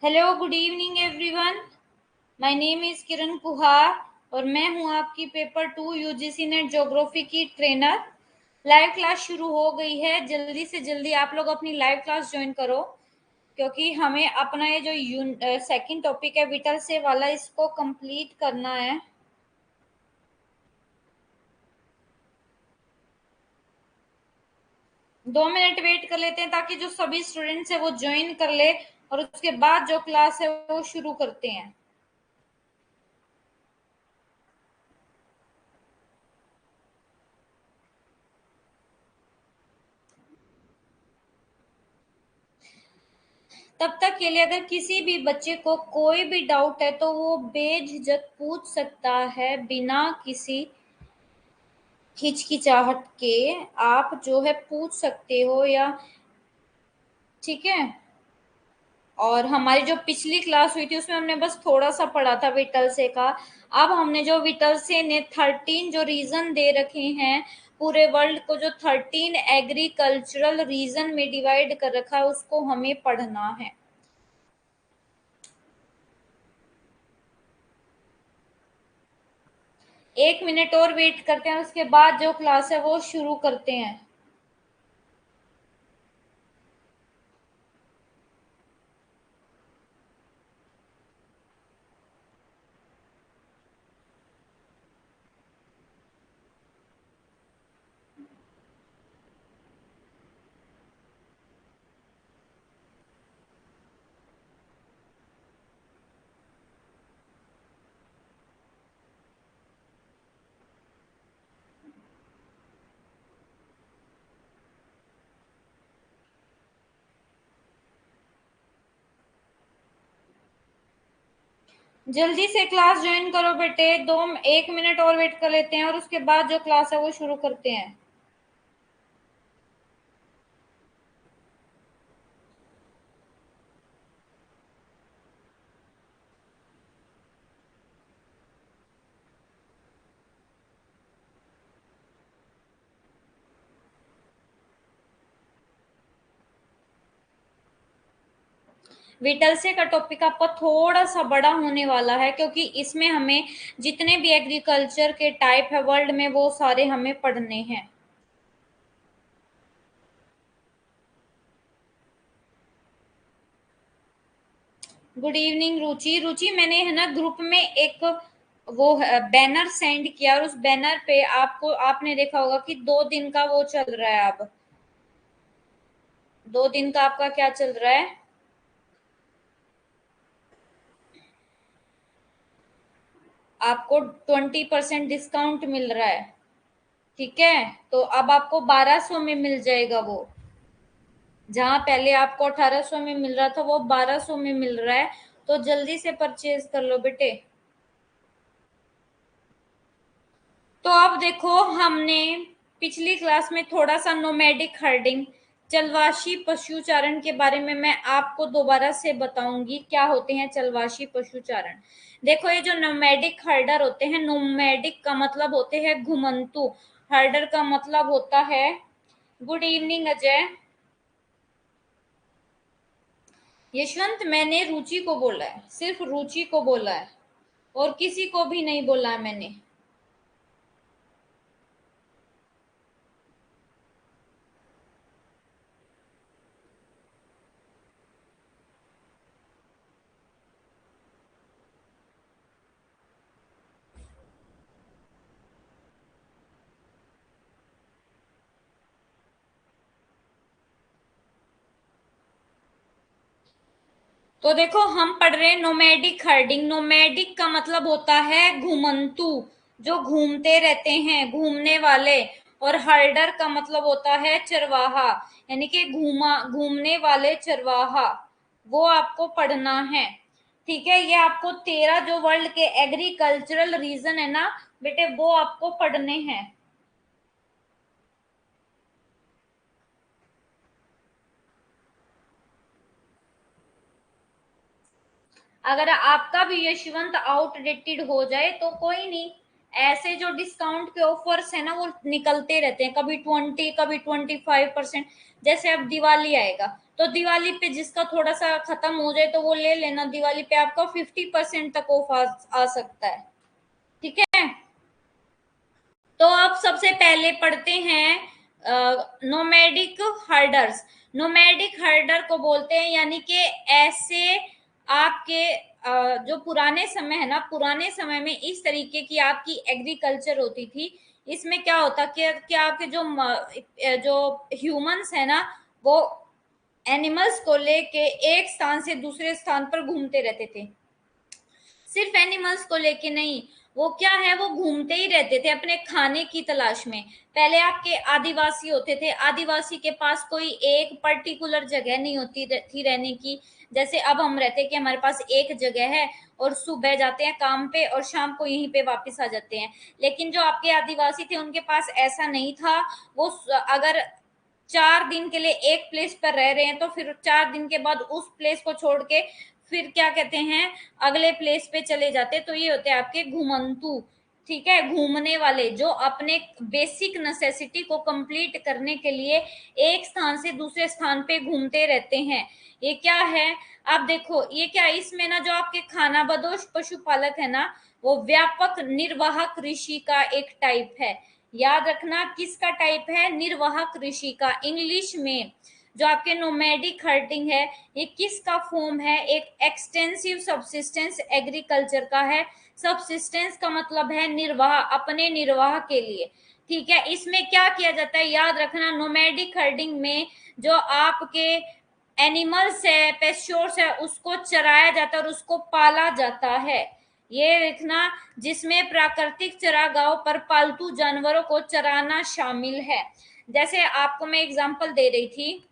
Hello, good evening everyone. My name is Kiran Kuhar और मैं हूँ आपकी पेपर 2 यूजीसी नेट ज्योग्राफी की ट्रेनर। लाइव क्लास शुरू हो गई है। जल्दी से जल्दी आप लोग अपनी लाइव क्लास ज्वाइन करो, क्योंकि हमें अपना ये जो सेकंड टॉपिक है विटल से वाला, इसको कंप्लीट करना है। दो मिनट वेट कर लेते हैं ताकि जो सभी स्टूडेंट्स है वो ज्वाइन कर ले, और उसके बाद जो क्लास है वो शुरू करते हैं। तब तक के लिए अगर किसी भी बच्चे को कोई भी डाउट है तो वो बेझिझक पूछ सकता है, बिना किसी हिचकिचाहट के। आप जो है पूछ सकते हो या, ठीक है। और हमारी जो पिछली क्लास हुई थी उसमें हमने बस थोड़ा सा पढ़ा था विटल से का। अब हमने जो विटल से ने 13 जो रीजन दे रखे हैं, पूरे वर्ल्ड को जो 13 एग्रीकल्चरल रीजन में डिवाइड कर रखा है, उसको हमें पढ़ना है। 1 मिनट और वेट करते हैं, उसके बाद जो क्लास है वो शुरू करते हैं। जल्दी से क्लास ज्वाइन करो बेटे। 1 मिनट और वेट कर लेते हैं और उसके बाद जो क्लास है वो शुरू करते हैं। विटल से का टॉपिक आपका थोड़ा सा बड़ा होने वाला है, क्योंकि इसमें हमें जितने भी एग्रीकल्चर के टाइप है वर्ल्ड में वो सारे हमें पढ़ने हैं। गुड इवनिंग रुचि। रुचि, मैंने है ना ग्रुप में एक वो बैनर सेंड किया, और उस बैनर पे आपको आपने देखा होगा कि 2 दिन का वो चल रहा है अब। 2 दिन का आपका क्या चल रहा है? आपको 20% डिस्काउंट मिल रहा है। ठीक है, तो अब आपको 1200 में मिल जाएगा वो। जहां पहले आपको 1800 में मिल रहा था वो 1200 में मिल रहा है। तो जल्दी से परचेज कर लो बेटे। तो अब देखो, हमने पिछली क्लास में थोड़ा सा नोमैडिक हर्डिंग, चलवाशी पशुचारण के बारे में मैं आपको दोबारा से बताऊंगी क्या होते हैं चलवाशी पशुचारण। देखो, ये जो नोमैडिक हर्डर होते हैं, नोमैडिक का मतलब होते हैं घुमंतु, हर्डर का मतलब होता है। Good evening Ajay. यशवंत, मैंने रुचि को बोला है, सिर्फ रुचि को बोला है, और किसी को भी नहीं बोला है मैंने। तो देखो, हम पढ़ रहे हैं नोमैडिक हर्डिंग। नोमैडिक का मतलब होता है घुमंतु, जो घूमते रहते हैं, घूमने वाले। और हर्डर का मतलब होता है चरवाहा, यानी कि घूमने वाले चरवाहा। वो आपको पढ़ना है। ठीक है, ये आपको 13 जो वर्ल्ड के एग्रीकल्चरल रीजन है ना बेटे, वो आपको पढ़ने हैं। अगर आपका भी यशवंत आउटडेटेड हो जाए तो कोई नहीं, ऐसे जो डिस्काउंट के ऑफर्स है ना वो निकलते रहते हैं, कभी 20, कभी 25%। जैसे अब दिवाली आएगा तो दिवाली पे जिसका थोड़ा सा खत्म हो जाए तो वो ले लेना, दिवाली पे आपका 50% तक ऑफ आ सकता है। ठीक है, तो अब सबसे पहले पढ़ते हैं नोमैडिक हर्डर्स। नोमैडिक हर्डर को बोलते हैं यानी कि ऐसे आपके जो पुराने समय है ना, पुराने समय में इस तरीके की आपकी एग्रीकल्चर होती थी। इसमें क्या होता कि आपके जो ह्यूमंस है ना, वो एनिमल्स को लेके एक स्थान से दूसरे स्थान पर घूमते रहते थे। सिर्फ एनिमल्स को लेके नहीं, वो क्या है, वो घूमते ही रहते थे अपने खाने की तलाश में। पहले आपके आदिवासी होते थे, आदिवासी के पास कोई एक पर्टिकुलर जगह नहीं होती थी रहने की। जैसे अब हम रहते हैं कि हमारे पास एक जगह है और सुबह जाते हैं काम पे और शाम को यहीं पे वापस आ जाते हैं। लेकिन जो आपके आदिवासी थे उनके पास ऐसा नहीं था। वो अगर 4 दिन के लिए एक प्लेस पर रह रहे हैं तो फिर 4 दिन के बाद उस प्लेस को छोड़ के फिर क्या कहते हैं, अगले प्लेस पे चले जाते। तो ये होते हैं आपके घुमंतू। ठीक है, घूमने वाले जो अपने बेसिक नेसेसिटी को कंप्लीट करने के लिए एक स्थान से दूसरे स्थान पे घूमते रहते हैं। ये क्या है, आप देखो ये क्या, इसमें ना जो आपके खानाबदोश पशुपालक है ना, वो व्यापक निर्वाह कृषि का एक टाइप है। याद रखना किसका टाइप है, निर्वाह कृषि का। इंग्लिश में जो आपके नोमैडिक हर्टिंग है, ये किसका फॉर्म है, एक एक्सटेंसिव सब्सिस्टेंस एग्रीकल्चर का है। सब्सिस्टेंस का मतलब है निर्वाह, अपने निर्वाह के लिए। ठीक है, इसमें क्या किया जाता है, याद रखना नोमैडिक हर्डिंग में जो आपके एनिमल्स है, पेस्ट्योर्स है, उसको चराया जाता है और उसको पाला जाता है। ये लिखना, जिसमें प्राकृतिक चरागाहों पर पालतू जानवरों को चराना शामिल है। जैसे आपको मैं एग्जांपल दे रही थी,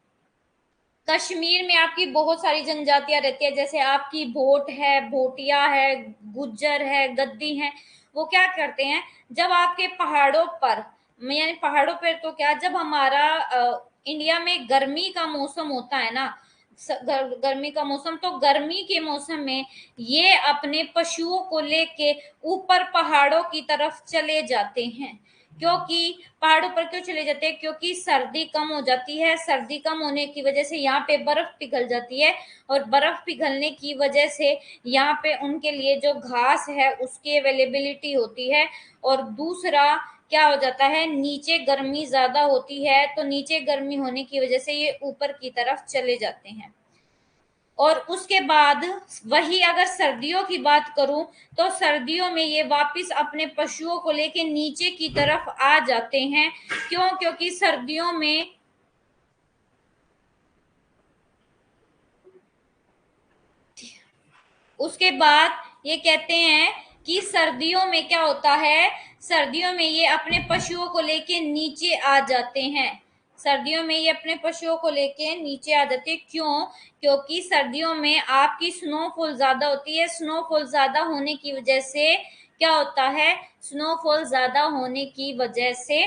कश्मीर में आपकी बहुत सारी जनजातियां रहती है, जैसे आपकी भोट है, भोटिया है, गुज्जर है, गद्दी है। वो क्या करते हैं, जब आपके पहाड़ों पर, यानी पहाड़ों पर तो क्या, जब हमारा इंडिया में गर्मी का मौसम होता है ना, गर्मी का मौसम, तो गर्मी के मौसम में ये अपने पशुओं को लेके ऊपर पहाड़ों की तरफ चले जाते हैं। क्योंकि पहाड़ों पर क्यों चले जाते हैं, क्योंकि सर्दी कम हो जाती है। सर्दी कम होने की वजह से यहाँ पे बर्फ पिघल जाती है और बर्फ पिघलने की वजह से यहाँ पे उनके लिए जो घास है उसकी अवेलेबिलिटी होती है। और दूसरा क्या हो जाता है, नीचे गर्मी ज्यादा होती है, तो नीचे गर्मी होने की वजह से ये ऊपर की तरफ चले जाते हैं। और उसके बाद वही अगर सर्दियों की बात करूं, तो सर्दियों में ये वापस अपने पशुओं को लेके नीचे की तरफ आ जाते हैं। क्यों, क्योंकि सर्दियों में, उसके बाद ये कहते हैं कि सर्दियों में क्या होता है, सर्दियों में ये अपने पशुओं को लेके नीचे आ जाते हैं। सर्दियों में ये अपने पशुओं को लेके नीचे आ जाते हैं। क्यों, क्योंकि सर्दियों में आपकी स्नोफॉल ज्यादा होती है। स्नोफॉल ज्यादा होने की वजह से क्या होता है, स्नोफॉल ज्यादा होने की वजह से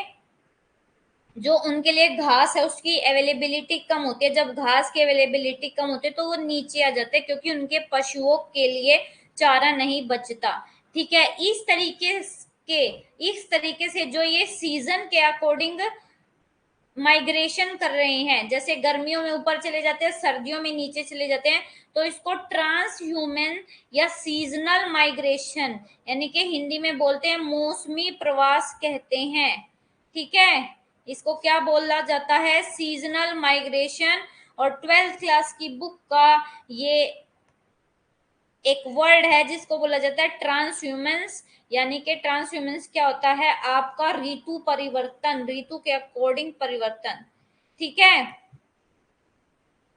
जो उनके लिए घास है उसकी अवेलेबिलिटी कम होती है। जब घास की अवेलेबिलिटी कम होती है तो वो नीचे आ जाते हैं, क्योंकि उनके पशुओं के लिए चारा नहीं बचता। ठीक है, के इस तरीके से जो ये सीजन के अकॉर्डिंग माइग्रेशन कर रहे हैं, जैसे गर्मियों में ऊपर चले जाते हैं, सर्दियों में नीचे चले जाते हैं, तो इसको ट्रांस ह्यूमन या सीजनल माइग्रेशन, यानी कि हिंदी में बोलते हैं मौसमी प्रवास कहते हैं। ठीक है, इसको क्या बोला जाता है, सीजनल माइग्रेशन। और 12th क्लास की बुक का ये एक वर्ड है जिसको बोला जाता है ट्रांसह्यूमेंस। यानी कि ट्रांसह्यूमेंस क्या होता है, आपका ऋतु परिवर्तन, ऋतु के अकॉर्डिंग परिवर्तन। ठीक है,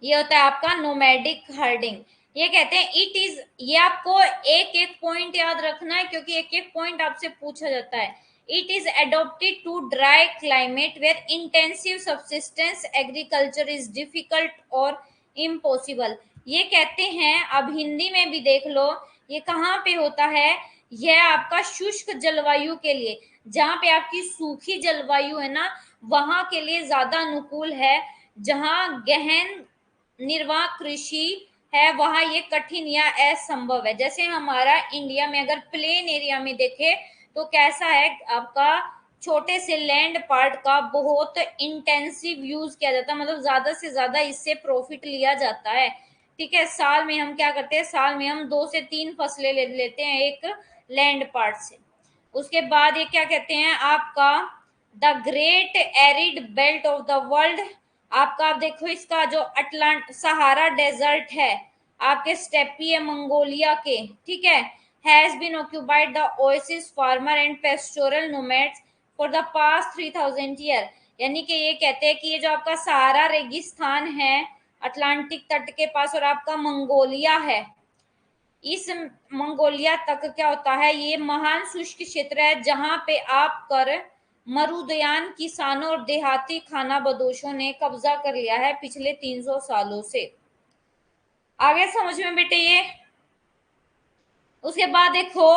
ये होता है आपका नोमैडिक हर्डिंग। ये कहते हैं इट इज, ये आपको एक एक पॉइंट याद रखना है क्योंकि एक एक पॉइंट आपसे पूछा जाता है। It is adopted to dry climate where intensive subsistence agriculture is difficult और इम्पॉसिबल। ये कहते हैं, अब हिंदी में भी देख लो, ये कहाँ पे होता है, यह आपका शुष्क जलवायु के लिए, जहाँ पे आपकी सूखी जलवायु है ना, वहां के लिए ज्यादा अनुकूल है। जहां गहन निर्वाह कृषि है वहां ये कठिन या असंभव है। जैसे हमारा इंडिया में अगर प्लेन एरिया में देखे तो कैसा है आपका छोटे से लैंड पार्ट का बहुत इंटेंसिव यूज किया जाता है, मतलब ज्यादा से ज्यादा इससे प्रॉफिट लिया जाता है। ठीक है, साल में हम क्या करते हैं, साल में हम 2 से 3 फसलें ले लेते हैं एक लैंड पार्ट से। उसके बाद ये क्या कहते हैं आपका the great arid belt of the world. आपका आप देखो इसका जो अटलांट सहारा डेजर्ट है आपके स्टेपी है मंगोलिया के, ठीक है, has been occupied the oasis farmer and pastoral nomads for the past 3000 year. यानी कि ये कहते हैं कि ये जो आपका सहारा रेगिस्तान है अटलांटिक तट के पास और आपका मंगोलिया है, इस मंगोलिया तक क्या होता है, ये महान शुष्क क्षेत्र है जहां पे आप कर मरुदयान किसानों और देहाती खाना बदोशों ने कब्जा कर लिया है पिछले 300 सालों से। आगे समझ में बेटे ये। उसके बाद देखो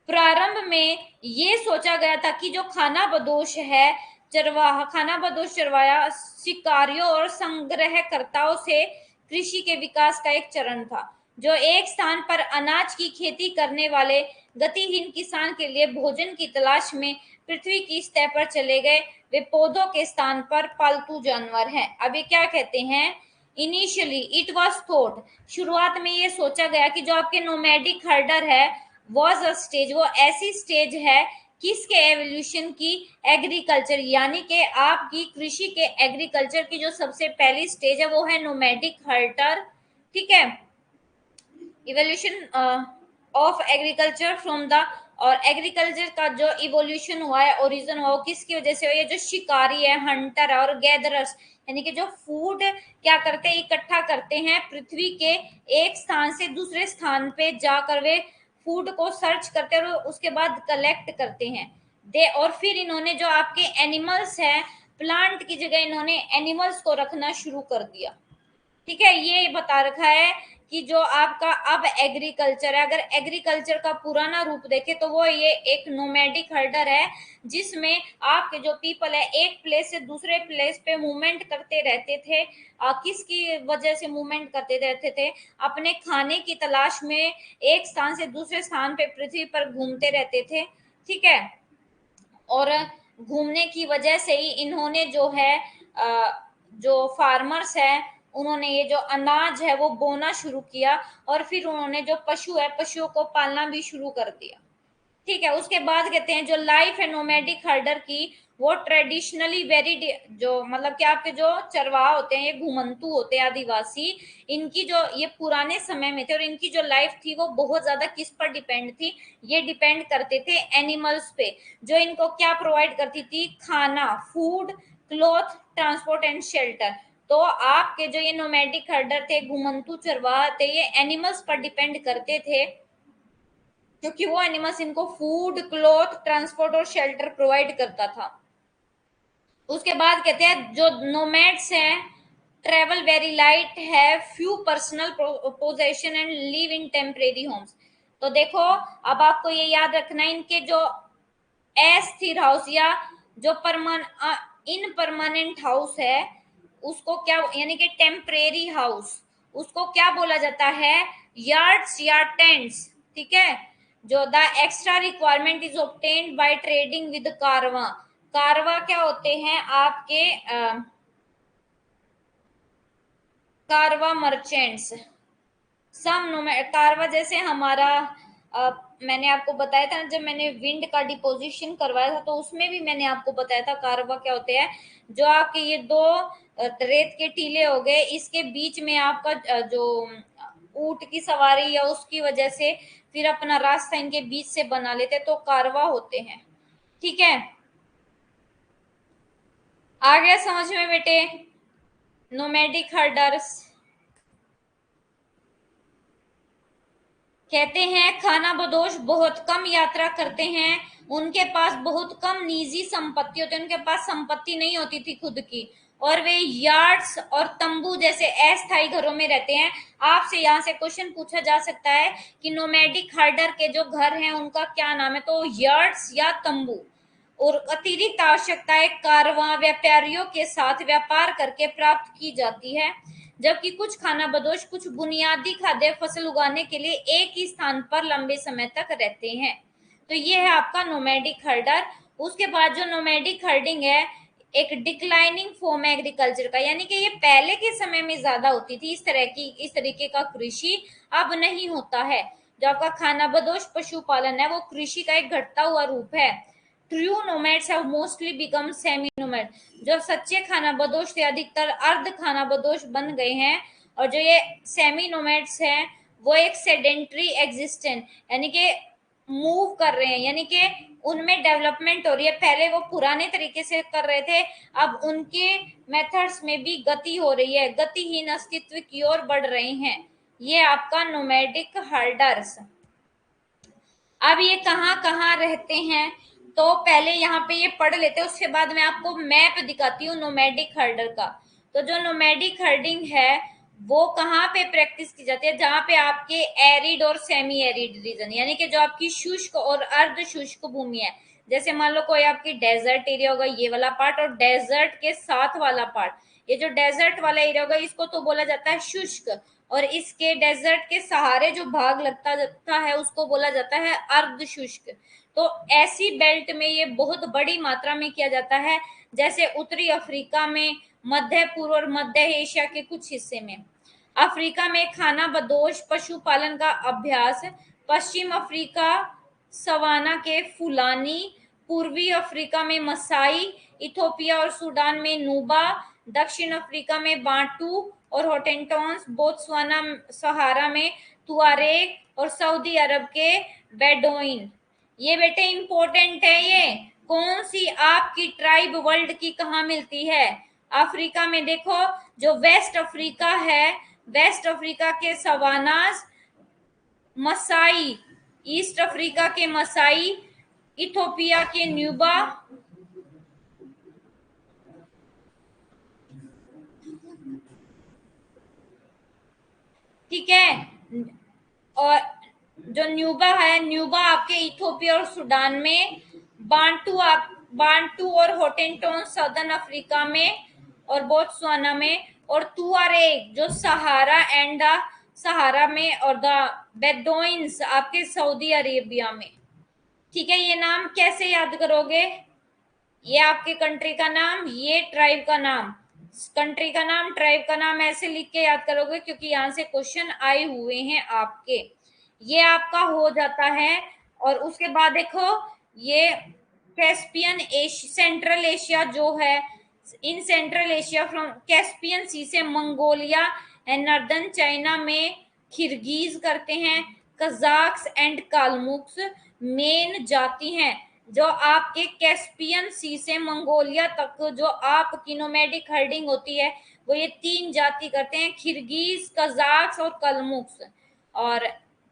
प्रारंभ में ये सोचा गया था कि जो खाना बदोश है चरवाहा, खाना बदोश चरवाया शिकारियों और संग्रहकर्ताओं से कृषि के विकास का एक चरण था, जो एक स्थान पर अनाज की खेती करने वाले गतिहीन किसान के लिए भोजन की तलाश में पृथ्वी की सतह पर चले गए वे पौधों के स्थान पर पालतू जानवर हैं। अब ये क्या कहते हैं, इनिशियली इट वॉज थॉट, शुरुआत में ये सोचा गया कि जो आपके नोमैडिक हर्डर है वॉज अ स्टेज, वो ऐसी स्टेज है किसके एवोल्यूशन की, एग्रीकल्चर, यानी कि आपकी कृषि के एग्रीकल्चर की जो सबसे पहली स्टेज है वो है नोमैडिक हर्टर। ठीक है, evolution of agriculture from the, और एग्रीकल्चर का जो इवोल्यूशन हुआ है ओरिजिन हुआ किसकी वजह से हुआ, ये जो शिकारी है हंटर है और गैदरर्स, यानी कि जो फूड क्या करते हैं इकट्ठा करते हैं पृथ्वी के एक स्थान से दूसरे स्थान पे जाकर वे फूड को सर्च करते हैं और उसके बाद कलेक्ट करते हैं दे, और फिर इन्होंने जो आपके एनिमल्स हैं प्लांट की जगह इन्होंने एनिमल्स को रखना शुरू कर दिया। ठीक है, ये बता रखा है कि जो आपका अब एग्रीकल्चर है, अगर एग्रीकल्चर का पुराना रूप देखे तो वो ये एक नोमैडिक हर्डर है जिसमें आपके जो पीपल है एक प्लेस से दूसरे प्लेस पे मूवमेंट करते रहते थे। किसकी वजह से मूवमेंट करते रहते थे, अपने खाने की तलाश में एक स्थान से दूसरे स्थान पे पृथ्वी पर घूमते रहते थे। ठीक है, और घूमने की वजह से ही इन्होंने जो है जो फार्मर्स है उन्होंने ये जो अनाज है वो बोना शुरू किया और फिर उन्होंने जो पशु है पशुओं को पालना भी शुरू कर दिया। ठीक है, उसके बाद कहते हैं जो लाइफ है नोमैडिक हर्डर की वो ट्रेडिशनली वेरी, जो मतलब कि आपके जो चरवाहा होते हैं ये घुमंतू होते हैं आदिवासी, इनकी जो ये पुराने समय में थे और इनकी जो लाइफ थी वो बहुत ज्यादा किस पर डिपेंड थी, ये डिपेंड करते थे एनिमल्स पे, जो इनको क्या प्रोवाइड करती थी, खाना, food, cloth, transport and shelter. तो आपके जो ये नोमैडिक हर्डर थे घुमंतू चरवाहा थे ये एनिमल्स पर डिपेंड करते थे क्योंकि वो एनिमल्स इनको फूड, क्लॉथ, ट्रांसपोर्ट और शेल्टर प्रोवाइड करता था। उसके बाद कहते हैं जो नोमैड्स हैं travel very light, have few personal possession and live in temporary homes. तो देखो अब आपको ये याद रखना है इनके जो अस्थिर हाउस या जो इन परमानेंट हाउस है उसको क्या, यानी कि टेम्परेरी हाउस, उसको क्या बोला जाता है, यार्ड्स या टेंट्स। ठीक है, जो the extra requirement is obtained by trading with कारवा। कारवा क्या होते हैं आपके कारवा मर्चेंट्स, सम कारवा जैसे हमारा मैंने आपको बताया था जब मैंने विंड का डिपोजिशन करवाया था तो उसमें भी मैंने आपको बताया था कारवा क्या होते हैं, जो आपके ये दो रेत के टीले हो गए इसके बीच में आपका जो ऊंट की सवारी या उसकी वजह से फिर अपना रास्ता इनके बीच से बना लेते तो कारवा होते हैं। ठीक है, आ गया समझ में बेटे, नोमैडिक हर्डर्स कहते हैं खाना बदोश बहुत कम यात्रा करते हैं, उनके पास बहुत कम निजी संपत्ति होती है, उनके पास संपत्ति नहीं होती थी खुद की, और वे यार्ड्स और तंबू जैसे अस्थायी घरों में रहते हैं। आपसे यहाँ से क्वेश्चन पूछा जा सकता है कि नोमैडिक हर्डर के जो घर हैं उनका क्या नाम है, तो यार्ड्स या तंबू। और अतिरिक्त आवश्यकताएं कारवां व्यापारियों के साथ व्यापार करके प्राप्त की जाती है, जबकि कुछ खाना बदोश कुछ बुनियादी खाद्य फसल उगाने के लिए एक ही स्थान पर लंबे समय तक रहते हैं। तो ये है आपका नोमैडिक हर्डर। उसके बाद जो नोमैडिक हर्डिंग है, एक डिक्लाइनिंग फॉर्म है एग्रीकल्चर का, यानी कि ये पहले के समय में ज्यादा होती थी इस तरीके का कृषि, अब नहीं होता है। जो आपका खानाबदोश पशुपालन है वो कृषि का एक घटता हुआ रूप है। True nomads have mostly become semi nomad. जो सच्चे खानाबदोश थे अधिकतर अर्ध खानाबदोश बन गए हैं, और जो ये सेमी नोमैड्स हैं वो एक सेडेंट्री एग्जिस्टेंट, यानी कि मूव कर रहे हैं, यानी कि उनमें डेवलपमेंट हो रही है। पहले वो पुराने तरीके से कर रहे थे, अब उनके मेथड्स में भी गति हो रही है, गतिहीन अस्तित्व की ओर बढ़ रहे हैं। ये आपका नोमैडिक हर्डर्स। अब ये कहाँ कहाँ रहते हैं, तो पहले यहाँ पे ये पढ़ लेते हैं, उसके बाद मैं आपको मैप दिखाती हूँ नोमैडिक हर्डर का। तो जो नोमैडिक हर्डिंग है वो कहाँ पे प्रैक्टिस की जाती है, जहाँ पे आपके एरिड और सेमी एरिड रीजन, यानी कि जो आपकी शुष्क और अर्ध शुष्क भूमि है। जैसे मान लो कोई आपकी डेजर्ट एरिया होगा ये वाला पार्ट, और डेजर्ट के साथ वाला पार्ट, ये जो डेजर्ट वाला एरिया होगा इसको तो बोला जाता है शुष्क, और इसके डेजर्ट के सहारे जो भाग लगता जाता है उसको बोला जाता है अर्ध शुष्क। तो ऐसी बेल्ट में ये बहुत बड़ी मात्रा में किया जाता है, जैसे उत्तरी अफ्रीका में, मध्य पूर्व और मध्य एशिया के कुछ हिस्से में। अफ्रीका में खाना बदोश पशुपालन का अभ्यास, पश्चिम अफ्रीका सवाना के फुलानी, पूर्वी अफ्रीका में मसाई, इथोपिया और सूडान में नूबा, दक्षिण अफ्रीका में बांटू और होटेंटोन्स, बोत्सवाना सहारा में तुआरेग, और सऊदी अरब के बेडोइन। ये बेटे इंपॉर्टेंट है। ये कौन सी आपकी ट्राइब वर्ल्ड की कहाँ मिलती है? अफ्रीका में देखो, जो वेस्ट अफ्रीका है, वेस्ट अफ्रीका के सवानास, मसाई, ईस्ट अफ्रीका के मसाई, इथोपिया के न्यूबा, ठीक है, और जो न्यूबा है, न्यूबा आपके इथोपिया और सूडान में, बांटू और होटेंटोन सदर्न अफ्रीका में और बोत्सवाना में, और तुआरेग जो सहारा एंड सहारा में, और द बेदोइंस आपके सऊदी अरेबिया में। ठीक है, ये नाम कैसे याद करोगे? ये आपके कंट्री का नाम, ये ट्राइब का नाम, कंट्री का नाम, ट्राइब का नाम ऐसे लिख के याद करोगे, क्योंकि यहाँ से क्वेश्चन आए हुए हैं आपके। ये आपका हो जाता है। और उसके बाद देखो, ये कैस्पियन सेंट्रल एशिया जो है, in Central Asia from Caspian Sea से मंगोलिया एंड नॉर्दर्न चाइना में किर्गिज करते हैं। कजाक्स एंड कालमुक्स मेन जाति हैं। जो आपके कैस्पियन सी से मंगोलिया तक जो आपकी नोमैडिक हर्डिंग होती है वो ये तीन जाति करते हैं, किर्गिज, कजाक्स और कलमुक्स। और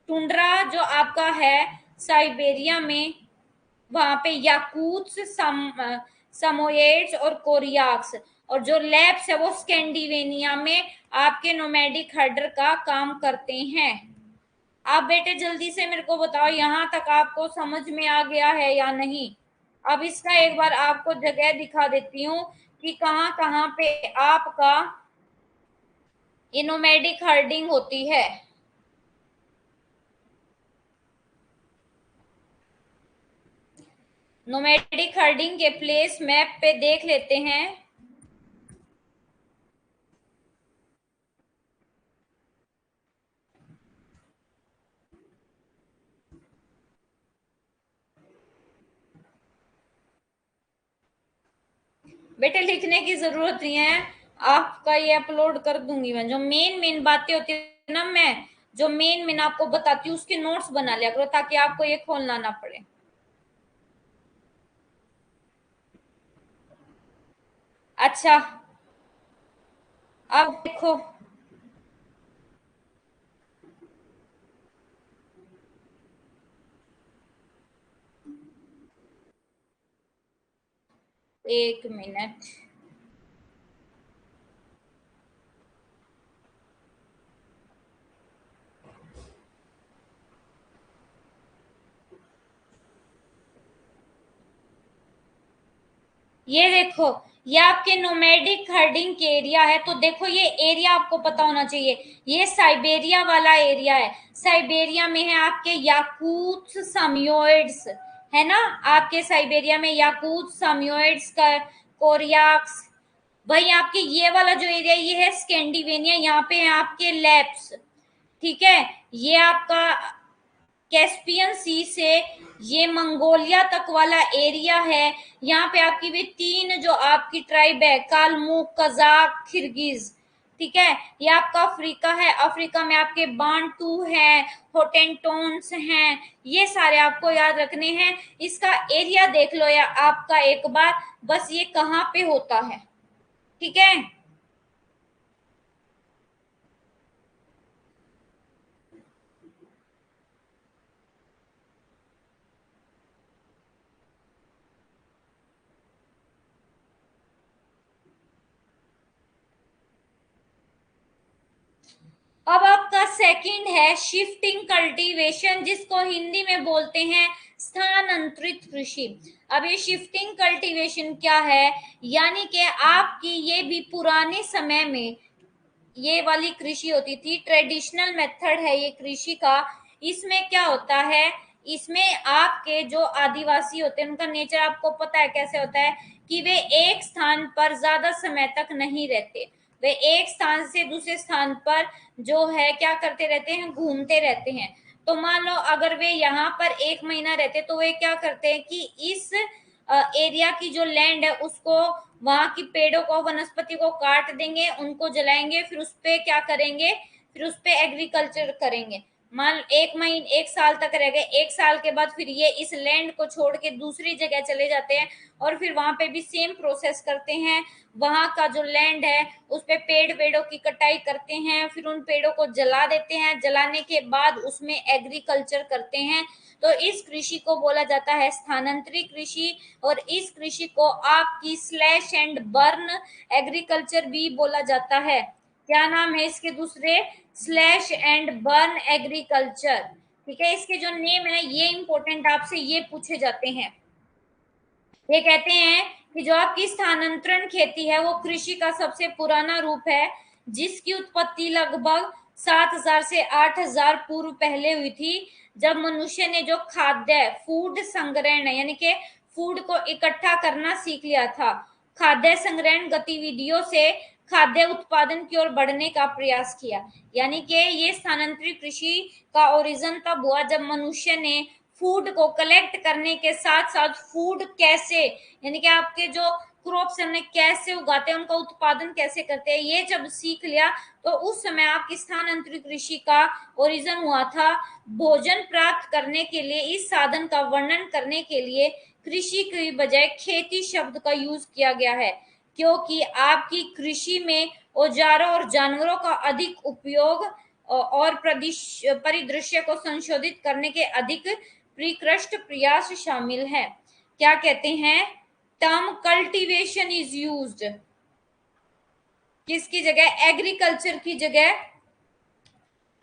टुंड्रा जो आपका है साइबेरिया में, वहां पे याकूत्स, समोयेड्स और कोरियाक्स। और जो लैब्स है वो स्कैंडिनेविया में आपके नोमैडिक हर्डर का काम करते हैं। आप बेटे जल्दी से मेरे को बताओ यहाँ तक आपको समझ में आ गया है या नहीं? अब इसका एक बार आपको जगह दिखा देती हूँ कि कहाँ कहाँ पे आपका ये नोमैडिक हर्डिंग होती है। नोमैडिक हर्डिंग के प्लेस मैप पे देख लेते हैं। बेटे लिखने की जरूरत नहीं है, आपका ये अपलोड कर दूंगी मैं। जो मेन मेन बातें होती है ना, मैं जो मेन मेन आपको बताती हूँ उसके नोट्स बना लिया करो, ताकि आपको ये खोलना ना पड़े। अच्छा, अब देखो, एक मिनट। ये देखो, ये आपके नोमैडिक हर्डिंग के एरिया है। तो देखो ये एरिया आपको पता होना चाहिए, ये साइबेरिया वाला एरिया है। साइबेरिया में है आपके याकूत्स साम्योइड्स, है ना, आपके साइबेरिया में याकूत्स साम्योइड्स का कोरियाक्स। वही आपके ये वाला जो एरिया ये है स्कैंडिनेविया, यहाँ पे है आपके लैप्स, ठीक है। ये आपका कैस्पियन सी से ये मंगोलिया तक वाला एरिया है। यहाँ पे आपकी भी तीन जो आपकी ट्राइब है, कालमुक, कजाक, किर्गिज, ठीक है। ये आपका अफ्रीका है, अफ्रीका में आपके बांटू हैं, होटेंटोन्स हैं, ये सारे आपको याद रखने हैं। इसका एरिया देख लो या आपका एक बार, बस ये कहाँ पे होता है, ठीक है। अब आपका सेकंड है शिफ्टिंग कल्टीवेशन, जिसको हिंदी में बोलते हैं स्थानांतरित कृषि। अब ये शिफ्टिंग कल्टीवेशन क्या है, यानी कि आपकी ये भी पुराने समय में ये वाली कृषि होती थी, ट्रेडिशनल मेथड है ये कृषि का। इसमें क्या होता है, इसमें आपके जो आदिवासी होते हैं उनका नेचर आपको पता है कैसे होता है, कि वे एक स्थान पर ज्यादा समय तक नहीं रहते, वे एक स्थान से दूसरे स्थान पर जो है क्या करते रहते हैं, घूमते रहते हैं। तो मान लो अगर वे यहाँ पर एक महीना रहते तो वे क्या करते हैं कि इस एरिया की जो लैंड है उसको, वहां की पेड़ों को, वनस्पति को काट देंगे, उनको जलाएंगे, फिर उस पे क्या करेंगे, फिर उस पे एग्रीकल्चर करेंगे। मान एक महीने, एक साल तक रह गए, एक साल के बाद फिर ये इस लैंड को छोड़ के दूसरी जगह चले जाते हैं और फिर वहां पे भी सेम प्रोसेस करते हैं। वहां का जो लैंड है उस पे पेड़ों की कटाई करते हैं, फिर उन पेड़ों को जला देते हैं, जलाने के बाद उसमें एग्रीकल्चर करते हैं। तो इस कृषि को बोला जाता है स्थानांतरित कृषि, और इस कृषि को आपकी स्लैश एंड बर्न एग्रीकल्चर भी बोला जाता है। क्या नाम है इसके दूसरे, स्लैश एंड बर्न एग्रीकल्चर, ठीक है। इसके जो नेम है ये इंपॉर्टेंट आपसे ये पूछे जाते हैं। ये कहते हैं कि जो आपकी स्थानांतरण खेती है वो कृषि का सबसे पुराना रूप है, जिसकी उत्पत्ति लगभग 7,000 से 8,000 पूर्व पहले हुई थी, जब मनुष्य ने जो खाद्य फूड संग्रहण यानी कि फूड को इकट्ठा करना सीख लिया था। खाद्य संग्रहण गतिविधियों से खाद्य उत्पादन की ओर बढ़ने का प्रयास किया। यानी कि ये स्थानांतरित कृषि का ओरिजिन तब हुआ जब मनुष्य ने फूड को कलेक्ट करने के साथ साथ फूड कैसे, यानी कि आपके जो क्रॉप्स हमने कैसे उगाते हैं, उनका उत्पादन कैसे करते हैं, ये जब सीख लिया तो उस समय आपकी स्थानांतरित कृषि का ओरिजिन हुआ था। भोजन प्राप्त करने के लिए इस साधन का वर्णन करने के लिए कृषि की बजाय खेती शब्द का यूज किया गया है, क्योंकि आपकी कृषि में औजारों और जानवरों का अधिक उपयोग और परिदृश्य को संशोधित करने के अधिक प्रिकृष्ट प्रयास शामिल है। क्या कहते हैं, टर्म कल्टीवेशन इज यूज्ड, किसकी जगह, एग्रीकल्चर की जगह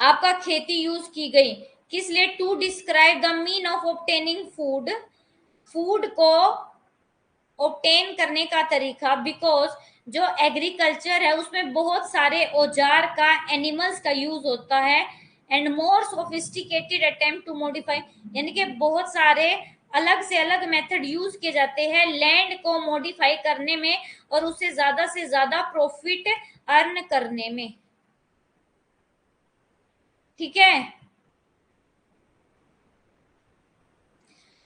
आपका खेती यूज की गई, किस लिए, to describe the mean of obtaining food, food को ऑब्टेन करने का तरीका। बिकॉज जो एग्रीकल्चर है उसमें बहुत सारे औजार का, एनिमल्स का यूज होता है, and more sophisticated attempt to modify, यानी कि बहुत सारे अलग से अलग मेथड यूज किए जाते हैं लैंड को मॉडिफाई करने में और उससे ज्यादा से ज्यादा प्रॉफिट अर्न करने में, ठीक है।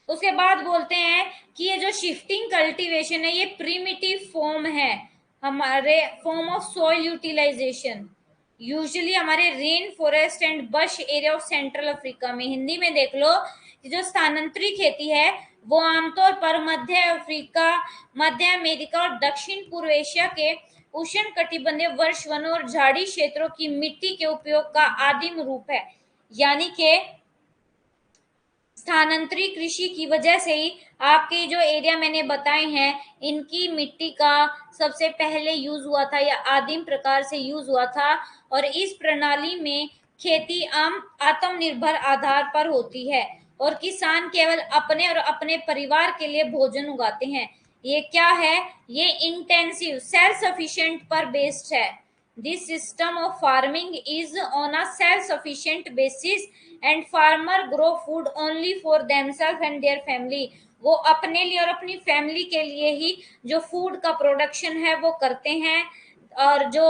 उसके बाद बोलते हैं कि ये जो शिफ्टिंग कल्टीवेशन है ये प्रिमिटिव फॉर्म है, हमारे form of soil utilization, usually हमारे rain forest and bush area of Central Africa में। हिंदी में देख लो कि जो स्थानांतरित खेती है वो आमतौर पर मध्य अफ्रीका, मध्य अमेरिका और दक्षिण पूर्व एशिया के उष्ण कटिबंधीय वर्ष वनों और झाड़ी क्षेत्रों की मिट्टी के उपयोग का आदिम रूप है। यानी कि स्थानांतरित कृषि की वजह से ही आपके जो एरिया मैंने बताए हैं इनकी मिट्टी का सबसे पहले यूज हुआ था या आदिम प्रकार से यूज हुआ था, और इस प्रणाली में खेती आम आत्मनिर्भर आधार पर होती है और किसान केवल अपने और अपने परिवार के लिए भोजन उगाते हैं। ये क्या है, ये इंटेंसिव सेल्फ सफिशिएंट पर बेस्ड है। This system of farming is on a self sufficient basis and farmer grow food only for themselves and their family. वो अपने लिए और अपनी फैमिली के लिए ही जो फूड का प्रोडक्शन है वो करते हैं, और जो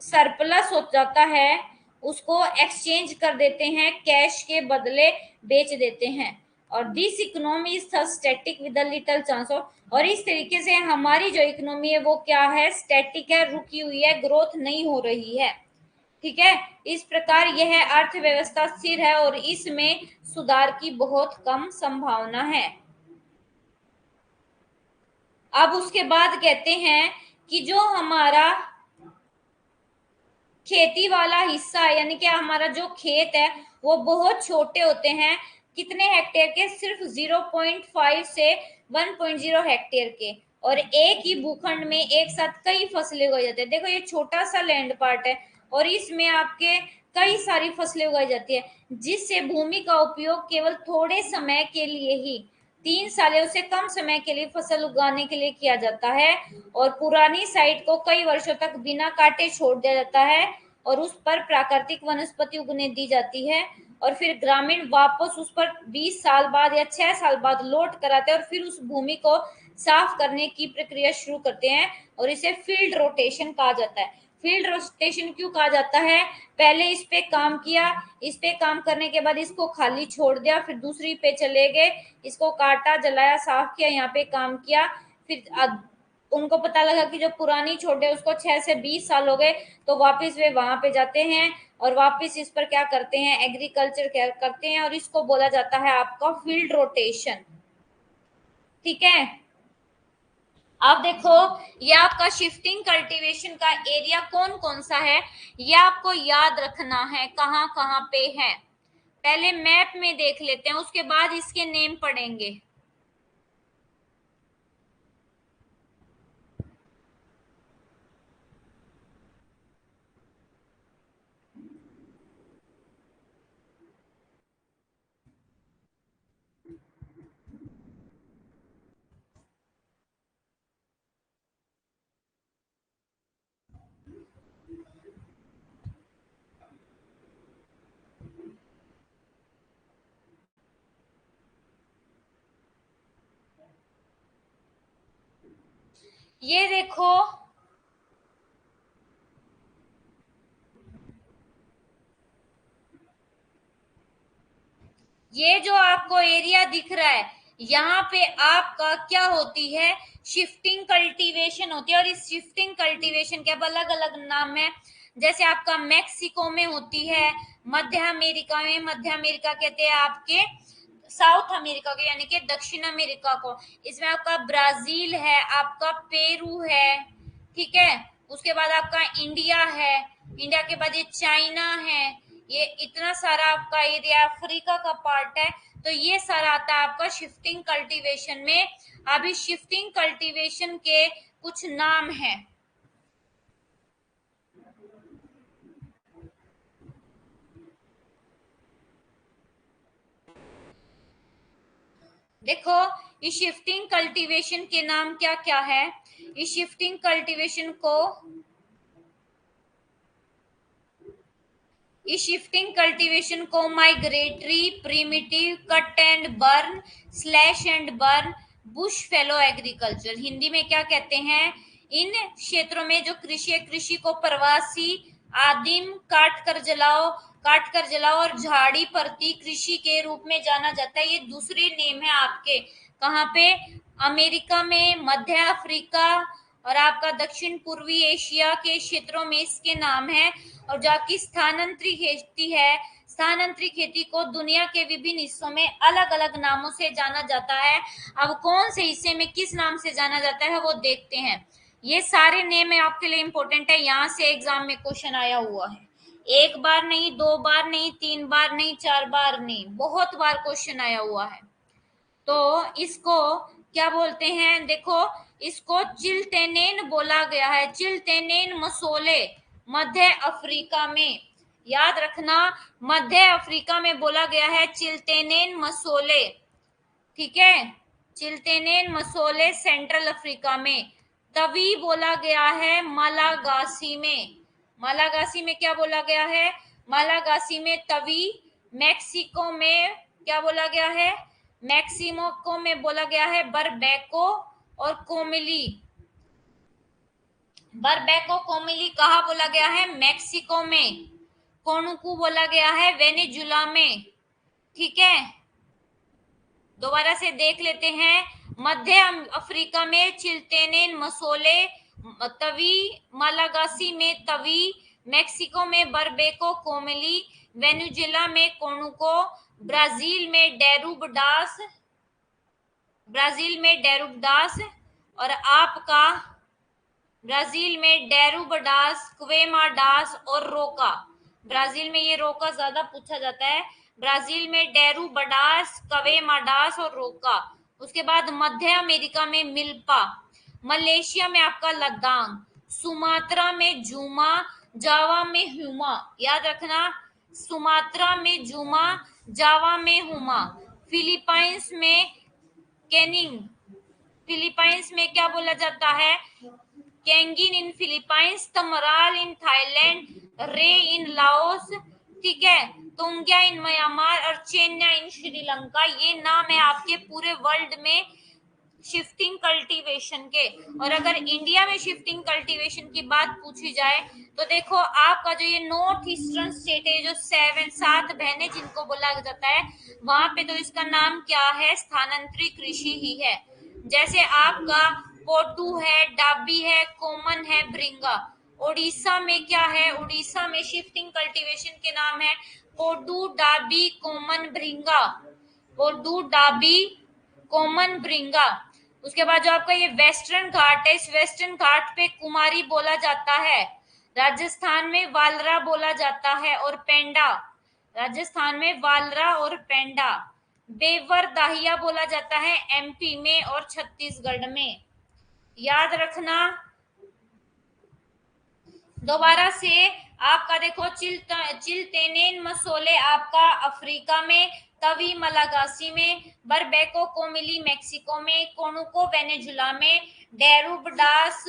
सरप्लस हो जाता है उसको एक्सचेंज कर देते हैं, कैश के बदले बेच देते हैं। और this economy is static with little chance of, और इस तरीके से हमारी जो इकोनॉमी है वो क्या है, स्टैटिक है, रुकी हुई है, ग्रोथ नहीं हो रही है। ठीक है, इस प्रकार यह अर्थव्यवस्था स्थिर है और इसमें सुधार की बहुत कम संभावना है। अब उसके बाद कहते हैं कि जो हमारा खेती वाला हिस्सा है, यानी कि हमारा जो खेत है वो बहुत छोटे होते हैं। कितने हेक्टेयर के, सिर्फ 0.5 से 1.0 हेक्टेयर के, और एक ही भूखंड में एक साथ कई फसलें उगाई जाती है। देखो ये छोटा सा लैंड पार्ट है और इसमें आपके कई सारी फसलें उगाई जाती है, जिससे भूमि का उपयोग केवल थोड़े समय के लिए ही, 3 सालों से कम समय के लिए फसल उगाने के लिए किया जाता है, और पुरानी साइट को कई वर्षों तक बिना काटे छोड़ दिया जाता है और उस पर प्राकृतिक वनस्पति उगने दी जाती है, और फिर ग्रामीण वापस उस पर 20 साल बाद या 6 साल बाद लौट कर आते हैं और फिर उस भूमि को साफ करने की प्रक्रिया शुरू करते हैं, और इसे फील्ड रोटेशन कहा जाता है। फील्ड रोटेशन क्यों कहा जाता है, पहले इस पे काम किया, इस पे काम करने के बाद इसको खाली छोड़ दिया, फिर दूसरी पे चले गए, इसको काटा, जलाया, साफ किया, यहाँ पे काम किया, फिर उनको पता लगा कि जो पुरानी छोटे उसको 6 से 20 साल हो गए, तो वापस वे वहां पे जाते हैं और वापस इस पर क्या करते हैं, एग्रीकल्चर क्या करते हैं, और इसको बोला जाता है आपका फील्ड रोटेशन। ठीक है, अब देखो ये आपका शिफ्टिंग कल्टीवेशन का एरिया कौन कौन सा है, ये आपको याद रखना है कहाँ कहाँ पे है। पहले मैप में देख लेते हैं, उसके बाद इसके नेम पढ़ेंगे। ये देखो, ये जो आपको एरिया दिख रहा है, यहाँ पे आपका क्या होती है, शिफ्टिंग कल्टीवेशन होती है। और इस शिफ्टिंग कल्टीवेशन के अब अलग अलग नाम है, जैसे आपका मैक्सिको में होती है, मध्य अमेरिका में, मध्य अमेरिका कहते हैं आपके साउथ अमेरिका को, यानी कि दक्षिण अमेरिका को, इसमें आपका ब्राजील है, आपका पेरू है, ठीक है, उसके बाद आपका इंडिया है, इंडिया के बाद ये चाइना है, ये इतना सारा आपका एरिया अफ्रीका का पार्ट है। तो ये सारा आता है आपका शिफ्टिंग कल्टीवेशन में। अभी शिफ्टिंग कल्टीवेशन के कुछ नाम हैं। देखो इस शिफ्टिंग कल्टीवेशन के नाम क्या क्या है, इस शिफ्टिंग कल्टीवेशन को, इस शिफ्टिंग कल्टीवेशन को migratory, primitive, cut and burn, slash and burn, bush fallow agriculture, Hindi में क्या कहते हैं, इन क्षेत्रों में जो कृषि है, कृषि को प्रवासी, आदिम, काट कर जलाओ और झाड़ी परती कृषि के रूप में जाना जाता है। ये दूसरे नेम है आपके, कहाँ पे, अमेरिका में, मध्य अफ्रीका और आपका दक्षिण पूर्वी एशिया के क्षेत्रों में इसके नाम है। और जाकि स्थानांतरित खेती है, स्थानांतरित खेती को दुनिया के विभिन्न हिस्सों में अलग अलग नामों से जाना जाता है। अब कौन से हिस्से में किस नाम से जाना जाता है वो देखते हैं। ये सारे नेम आपके लिए इंपॉर्टेंट है, यहाँ से एग्जाम में क्वेश्चन आया हुआ है, एक बार नहीं, दो बार नहीं, तीन बार नहीं, चार बार नहीं, बहुत बार क्वेश्चन आया हुआ है। तो इसको क्या बोलते हैं, देखो इसको चिल्टेनेन बोला गया है, चिल्टेनेन मसोले, मध्य अफ्रीका में, याद रखना, मध्य अफ्रीका में बोला गया है चिल्टेनेन मसोले। ठीक है, चिल्टेनेन मसोले सेंट्रल अफ्रीका में। तवी बोला गया है मालागासी में। मालागासी में क्या बोला गया है? मालागासी में तवी। मैक्सिको में क्या बोला गया है? मैक्सिमो में बोला गया है बरबैको और कोमिली। बरबैको कोमिली कहाँ बोला गया है? मैक्सिको में। कोनुकू बोला गया है वेनेजुला में। ठीक है, दोबारा से देख लेते हैं। मध्य अफ्रीका में चिल्टेनेन मसोले, तवी, मालागासी में तवी, मैक्सिको में बरबेको कोमिली, वेनेजुला में कोनुको, ब्राजील में डेरुबडास, ब्राजील में डेरुबडास, और आपका ब्राजील में डेरुबडास, क्वेमाडास और रोका। ब्राजील में ये रोका ज्यादा पूछा जाता है। ब्राजील में डेरुबडास, क्वेमाडास और रोका। उसके बाद मध्य अमेरिका में मिल्पा, मलेशिया में आपका लद्दाख, सुमात्रा में जूमा, जावा में हुमा। याद रखना, सुमात्रा में जूमा, जावा में हुमा। फिलीपाइंस में कैनिंग, फिलीपाइंस में क्या बोला जाता है? कैंगिन इन फिलीपाइंस, तमराल इन थाईलैंड, रे इन लाओस, ठीक है, तुंग्या इन म्यांमार और चेन्या इन श्रीलंका। ये नाम है आपके पूरे वर्ल्ड में शिफ्टिंग कल्टीवेशन के। और अगर इंडिया में शिफ्टिंग कल्टीवेशन की बात पूछी जाए तो देखो, आपका जो ये नॉर्थ ईस्टर्न स्टेट है, जो 7 बहनें जिनको बोला जाता है, वहां पे तो इसका नाम क्या है? स्थानांतरित कृषि ही है। जैसे आपका पोटू है, डाबी है, कोमन है, ब्रिंगा। उड़ीसा में क्या है? उड़ीसा में शिफ्टिंग कल्टीवेशन के नाम है पोडू, डाबी, कोमन, ब्रिंगा। पोडू, डाबी, कोमन, ब्रिंगा। उसके बाद जो आपका ये वेस्टर्न घाट है, इस वेस्टर्न घाट पे कुमारी बोला जाता है। राजस्थान में वालरा बोला जाता है और पेंडा। राजस्थान में वालरा और पेंडा। बेवर दाहिया बोला जाता है एमपी में और छत्तीसगढ़ में। याद रखना। दोबारा से आपका देखो, चिल्टेनेन मसोले आपका अफ्रीका में, तवी मलागासी में, बरबेको कोमिली मैक्सिको में, कोनुको वेनेजुला में, डेरुबडास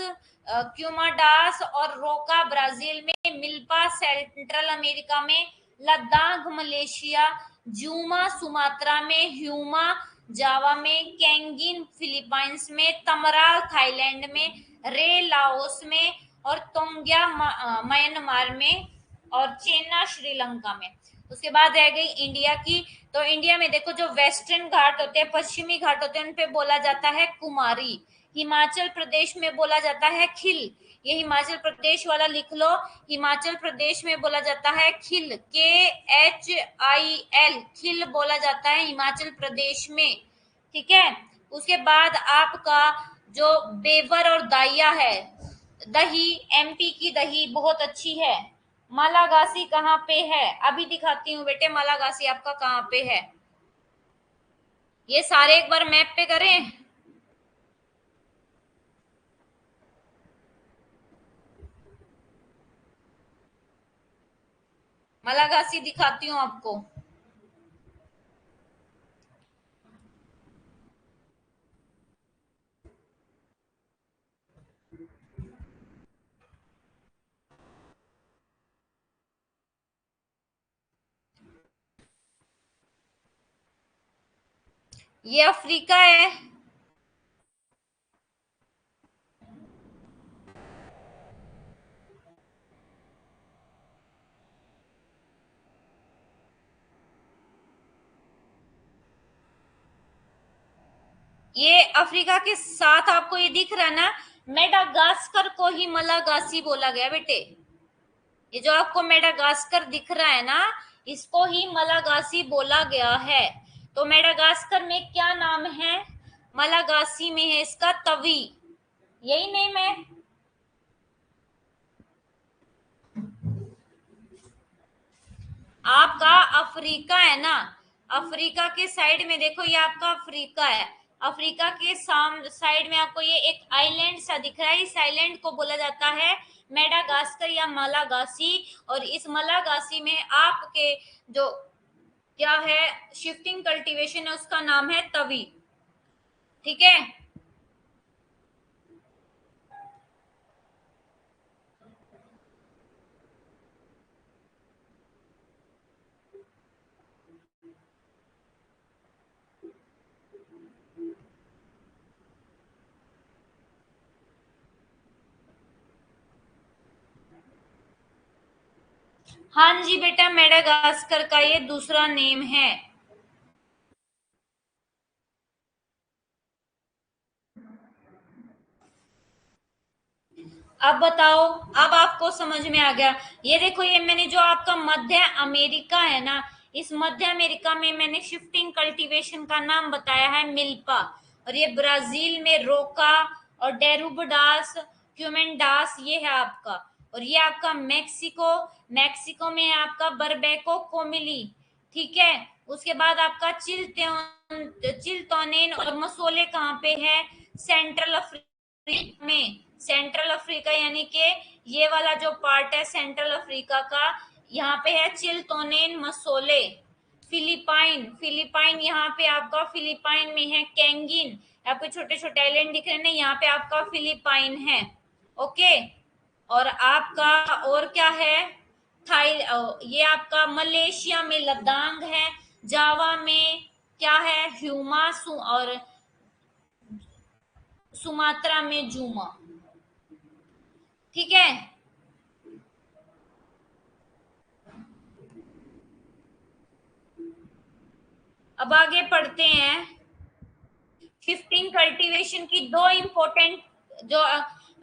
क्यूमाडास और रोका ब्राजील में, मिल्पा सेंट्रल अमेरिका में, लद्दाख मलेशिया, जूमा सुमात्रा में, ह्यूमा जावा में, कैंगिन फिलीपाइंस में, तमराल थाईलैंड में, रे लाओस में और तोंग्या म्यांमार में और चेन्ना श्रीलंका में। उसके बाद रह गई इंडिया की। तो इंडिया में देखो, जो वेस्टर्न घाट होते हैं, पश्चिमी घाट होते हैं, उन पे बोला जाता है कुमारी। हिमाचल प्रदेश में बोला जाता है खिल। ये हिमाचल प्रदेश वाला लिख लो। हिमाचल प्रदेश में बोला जाता है खिल, KHIL, खिल बोला जाता है हिमाचल प्रदेश में। ठीक है, उसके बाद आपका जो बेवर और दाइया है, दही, एमपी की दही बहुत अच्छी है। मालागासी कहाँ पे है? अभी दिखाती हूँ बेटे, मालागासी आपका कहाँ पे है। ये सारे एक बार मैप पे करें। मालागासी दिखाती हूँ आपको। ये अफ्रीका है। ये अफ्रीका के साथ आपको ये दिख रहा है ना, मेडागास्कर को ही मलागासी बोला गया बेटे। ये जो आपको मेडागास्कर दिख रहा है ना, इसको ही मलागासी बोला गया है। तो मेडागास्कर में क्या नाम है? मलागासी में है इसका तवी। यही नेम है। आपका अफ्रीका है ना, अफ्रीका के साइड में देखो, ये आपका अफ्रीका है। अफ्रीका के साइड में आपको ये एक आइलैंड सा दिख रहा है। इस आइलैंड को बोला जाता है मेडागास्कर या मलागासी। और इस मलागासी में आपके जो क्या है, शिफ्टिंग कल्टीवेशन है, उसका नाम है तवी। ठीक है। हाँ जी बेटा, मेडागास्कर का ये दूसरा नेम है। अब बताओ, अब आपको समझ में आ गया। ये देखो, ये मैंने जो आपका मध्य अमेरिका है ना, इस मध्य अमेरिका में मैंने शिफ्टिंग कल्टीवेशन का नाम बताया है मिल्पा। और ये ब्राजील में रोका और डेरुबडास, क्यूमेंडास, ये है आपका। और ये आपका मैक्सिको, मैक्सिको में है आपका बरबेको कोमिली। ठीक है। उसके बाद आपका चिल्तोनेन और मसोले कहाँ पे है? सेंट्रल अफ्रीका में। सेंट्रल अफ्रीका यानी कि ये वाला जो पार्ट है सेंट्रल अफ्रीका का, यहाँ पे है चिल्तोनेन मसोले। फिलिपाइन, फिलिपाइन यहाँ पे आपका फिलिपाइन में है कैंगिन। आपको छोटे छोटे आइलैंड दिख रहे हैं ना, यहाँ पे आपका फिलिपाइन है। ओके। और आपका और क्या है? थाई ये आपका मलेशिया में लद्दाख है। जावा में क्या है? ह्यूमा और सुमात्रा में जूमा। ठीक है। अब आगे पढ़ते हैं। शिफ्टिंग कल्टीवेशन की दो इम्पोर्टेंट जो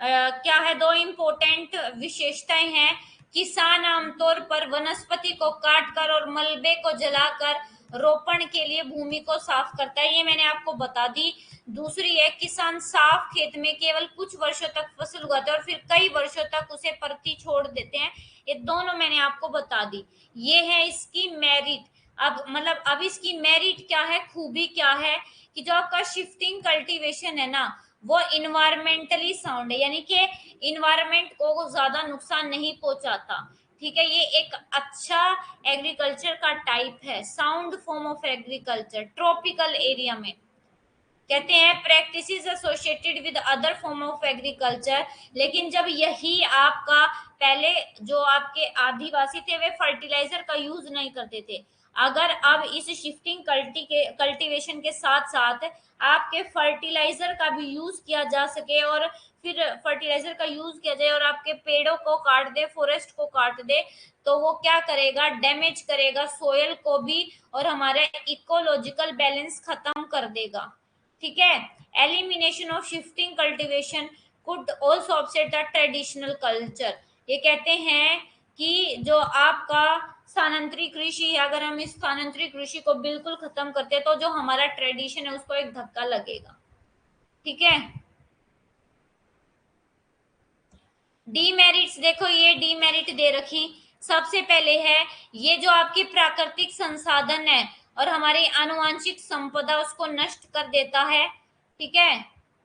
क्या है, दो इम्पोर्टेंट विशेषताएं हैं। किसान आमतौर पर वनस्पति को काटकर और मलबे को जलाकर रोपण के लिए भूमि को साफ करता है, ये मैंने आपको बता दी। दूसरी है, किसान साफ खेत में केवल कुछ वर्षों तक फसल उगाते हैं और फिर कई वर्षों तक उसे परती छोड़ देते हैं। ये दोनों मैंने आपको बता दी। ये है इसकी मेरिट। अब मतलब अब इसकी मेरिट क्या है, खूबी क्या है, कि जो आपका शिफ्टिंग कल्टीवेशन है ना, वो इन्वायरमेंटली साउंड है, यानी कि इन्वायरमेंट को ज्यादा नुकसान नहीं पहुंचाता। ठीक है। ये एक अच्छा एग्रीकल्चर का टाइप है, sound form of agriculture tropical area में। कहते हैं practice associated with other form of agriculture. लेकिन जब यही आपका पहले जो आपके आदिवासी थे वे फर्टिलाइजर का यूज नहीं करते थे, अगर अब इस शिफ्टिंग कल्टीवेशन के साथ साथ आपके फर्टिलाइजर का भी यूज किया जा सके, और फिर फर्टिलाइजर का यूज किया जाए और आपके पेड़ों को काट दे, फॉरेस्ट को काट दे, तो वो क्या करेगा? डैमेज करेगा सोयल को भी, और हमारे इकोलॉजिकल बैलेंस खत्म कर देगा। ठीक है। Elimination of shifting cultivation could also upset the traditional culture. ये कहते हैं कि जो आपका स्थानांतरित कृषि है, अगर हम इस स्थानांतरित कृषि को बिल्कुल खत्म करते हैं तो जो हमारा ट्रेडिशन है उसको एक धक्का लगेगा। ठीक है। डीमेरिट्स देखो, ये डीमेरिट दे रखी। सबसे पहले है, ये जो आपकी प्राकृतिक संसाधन है और हमारी आनुवांशिक संपदा उसको नष्ट कर देता है। ठीक है।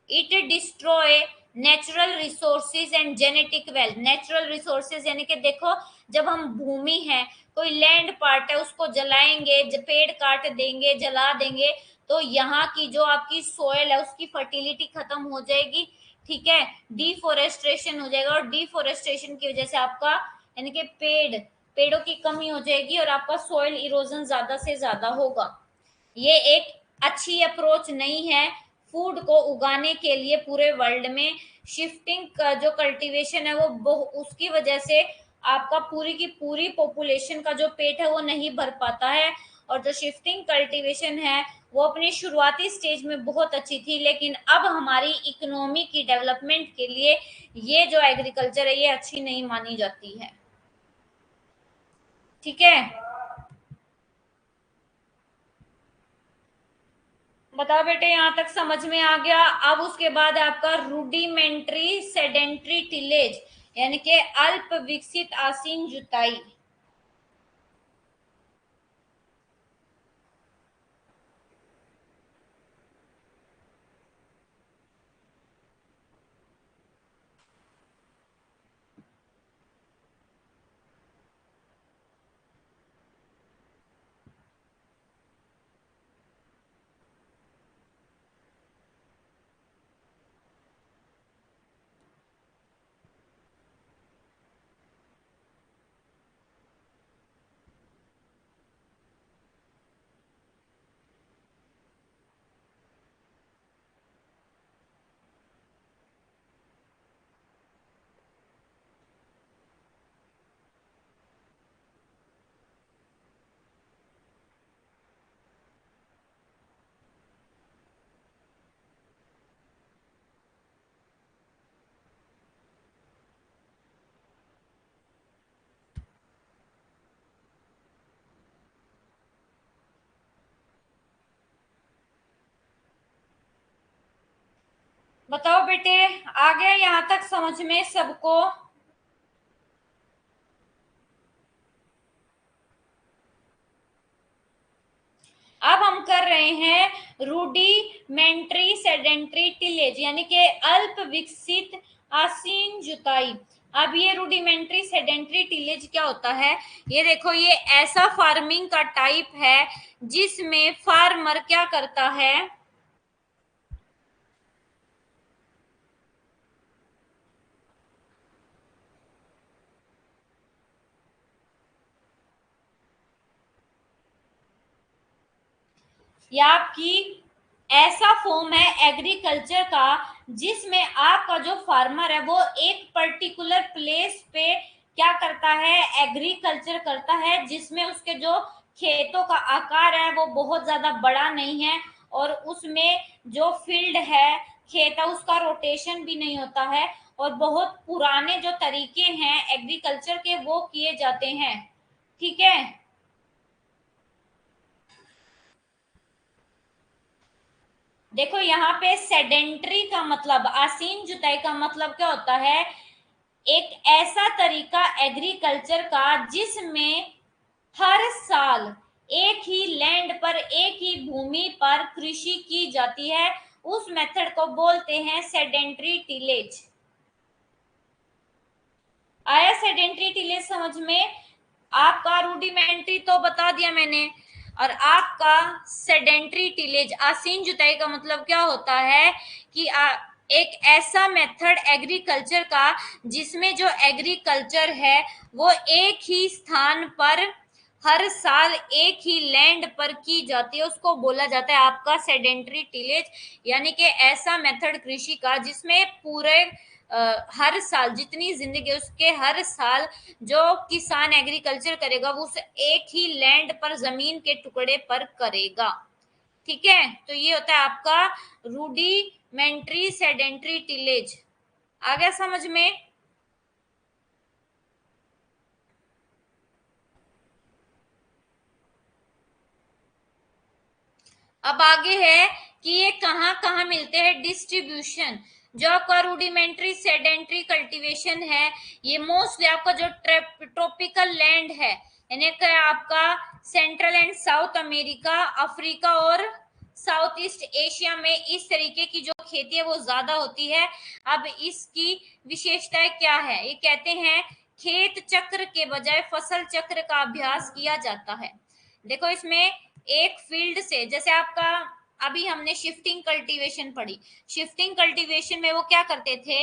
It destroy natural resources and genetic wealth. Natural resources यानी कि देखो, जब हम भूमि है, कोई लैंड पार्ट है, उसको जलाएंगे, पेड़ काट देंगे, जला देंगे, तो यहाँ की जो आपकी सोयल है उसकी फर्टिलिटी खत्म हो जाएगी। ठीक है। डिफोरेस्ट्रेशन हो जाएगा, और डिफोरेस्ट्रेशन की वजह से आपका यानी कि पेड़ों की कमी हो जाएगी और आपका सॉइल इरोजन ज्यादा से ज्यादा होगा। ये एक अच्छी अप्रोच नहीं है फूड को उगाने के लिए पूरे वर्ल्ड में। शिफ्टिंग का जो कल्टीवेशन है वो उसकी वजह से आपका पूरी की पूरी पॉपुलेशन का जो पेट है वो नहीं भर पाता है। और जो शिफ्टिंग कल्टीवेशन है वो अपनी शुरुआती स्टेज में बहुत अच्छी थी, लेकिन अब हमारी इकोनॉमी की डेवलपमेंट के लिए ये जो एग्रीकल्चर है ये अच्छी नहीं मानी जाती है। ठीक है। बताओ बेटे, यहाँ तक समझ में आ गया? अब उसके बाद आपका रूडिमेंट्री सेडेंट्री टिलेज, यानी कि अल्प विकसित आसीन जुताई। बताओ बेटे, आ गया यहाँ तक समझ में सबको? अब हम कर रहे हैं रूडिमेंट्री सेडेंट्री टिलेज, यानी कि अल्प विकसित आसीन जुताई। अब ये रूडिमेंट्री सेडेंट्री टिलेज क्या होता है? ये देखो, ये ऐसा फार्मिंग का टाइप है जिसमें फार्मर क्या करता है, या आपकी ऐसा फॉर्म है एग्रीकल्चर का जिसमें आपका जो फार्मर है वो एक पर्टिकुलर प्लेस पे क्या करता है, एग्रीकल्चर करता है, जिसमें उसके जो खेतों का आकार है वो बहुत ज्यादा बड़ा नहीं है, और उसमें जो फील्ड है, खेत है, उसका रोटेशन भी नहीं होता है, और बहुत पुराने जो तरीके हैं एग्रीकल्चर के वो किए जाते हैं। ठीक है। देखो यहाँ पे सेडेंट्री का मतलब, आसीन जुताई का मतलब क्या होता है? एक ऐसा तरीका एग्रीकल्चर का जिसमें हर साल एक ही लैंड पर, एक ही भूमि पर कृषि की जाती है, उस मेथड को बोलते हैं सेडेंट्री टिलेज। आया सेडेंट्री टिलेज समझ में? आपका रूडिमेंट्री तो बता दिया मैंने, और आपका सेडेंट्री टिलेज आसीन जुताई का मतलब क्या होता है कि एक ऐसा मेथड एग्रीकल्चर का जिसमें जो एग्रीकल्चर है वो एक ही स्थान पर हर साल एक ही लैंड पर की जाती है, उसको बोला जाता है आपका सेडेंट्री टिलेज। यानी कि ऐसा मेथड कृषि का जिसमें पूरे हर साल जितनी जिंदगी है उसके हर साल जो किसान एग्रीकल्चर करेगा वो उस एक ही लैंड पर, जमीन के टुकड़े पर करेगा। ठीक है, तो ये होता है आपका रूडिमेंट्री सेडेंट्री टिलेज। आ गया समझ में? अब आगे है कि ये कहाँ कहाँ मिलते हैं, डिस्ट्रीब्यूशन। जो आपका रूडिमेंट्री सेडेंट्री कल्टीवेशन है ये मोस्टली आपका जो ट्रॉपिकल लैंड है, यानी कि आपका central and south America, Africa और साउथ ईस्ट एशिया में इस तरीके की जो खेती है वो ज्यादा होती है। अब इसकी विशेषताएं क्या है? ये कहते हैं खेत चक्र के बजाय फसल चक्र का अभ्यास किया जाता है। देखो इसमें एक फील्ड से, जैसे आपका अभी हमने शिफ्टिंग कल्टीवेशन पढ़ी, शिफ्टिंग कल्टीवेशन में वो क्या करते थे,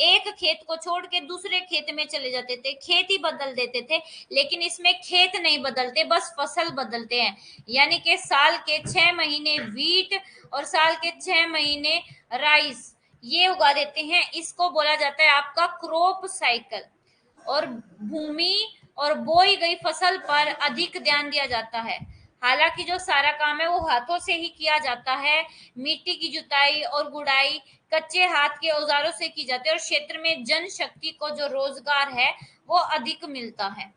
एक खेत को छोड़ के दूसरे खेत में चले जाते थे, खेत ही बदल देते थे। लेकिन इसमें खेत नहीं बदलते, बस फसल बदलते हैं। यानी कि साल के 6 महीने वीट और साल के 6 महीने राइस ये उगा देते हैं, इसको बोला जाता है आपका क्रॉप साइकिल। और भूमि और बोई गई फसल पर अधिक ध्यान दिया जाता है। हालांकि जो सारा काम है वो हाथों से ही किया जाता है, मिट्टी की जुताई और गुड़ाई कच्चे हाथ के औजारों से की जाती है, और क्षेत्र में जनशक्ति को जो रोजगार है वो अधिक मिलता है।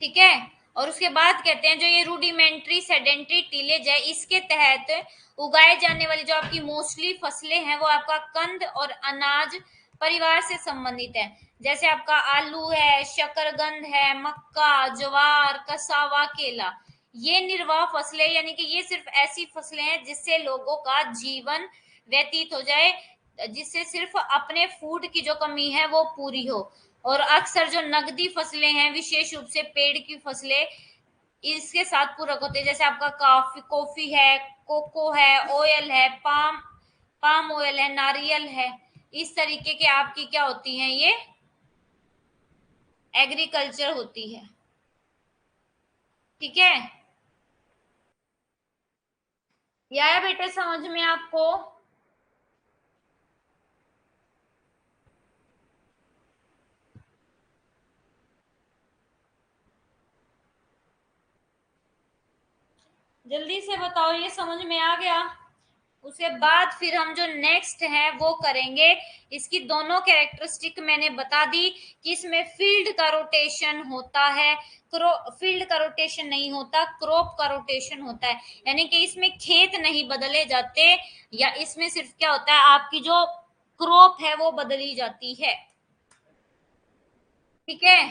ठीक है। और उसके बाद कहते हैं जो ये रूडिमेंट्री सेडेंट्री टिलेज है इसके तहत उगाए जाने वाली जो आपकी मोस्टली फसलें हैं वो आपका कंद और अनाज परिवार से संबंधित है। जैसे आपका आलू है, शकरकंद है, मक्का, ज्वार, कसावा, केला। ये निर्वाह फसलें, यानी कि ये सिर्फ ऐसी फसलें हैं जिससे लोगों का जीवन व्यतीत हो जाए, जिससे सिर्फ अपने फूड की जो कमी है वो पूरी हो। और अक्सर जो नकदी फसलें हैं, विशेष रूप से पेड़ की फसलें, इसके साथ पूरक होते हैं। जैसे आपका कॉफी कॉफी है, कोको है, ऑयल है, पाम पाम ऑयल है, नारियल है। इस तरीके के आपकी क्या होती हैं, ये एग्रीकल्चर होती है। ठीक है। ये आया बेटे समझ में आपको? जल्दी से बताओ, ये समझ में आ गया? उसके बाद फिर हम जो नेक्स्ट है वो करेंगे, इसकी दोनों कैरेक्टरिस्टिक मैंने बता दी कि इसमें फील्ड का रोटेशन होता है, फील्ड का रोटेशन नहीं होता, क्रॉप का रोटेशन होता है, यानी कि इसमें खेत नहीं बदले जाते, या इसमें सिर्फ क्या होता है, आपकी जो क्रॉप है वो बदली जाती है। ठीक है,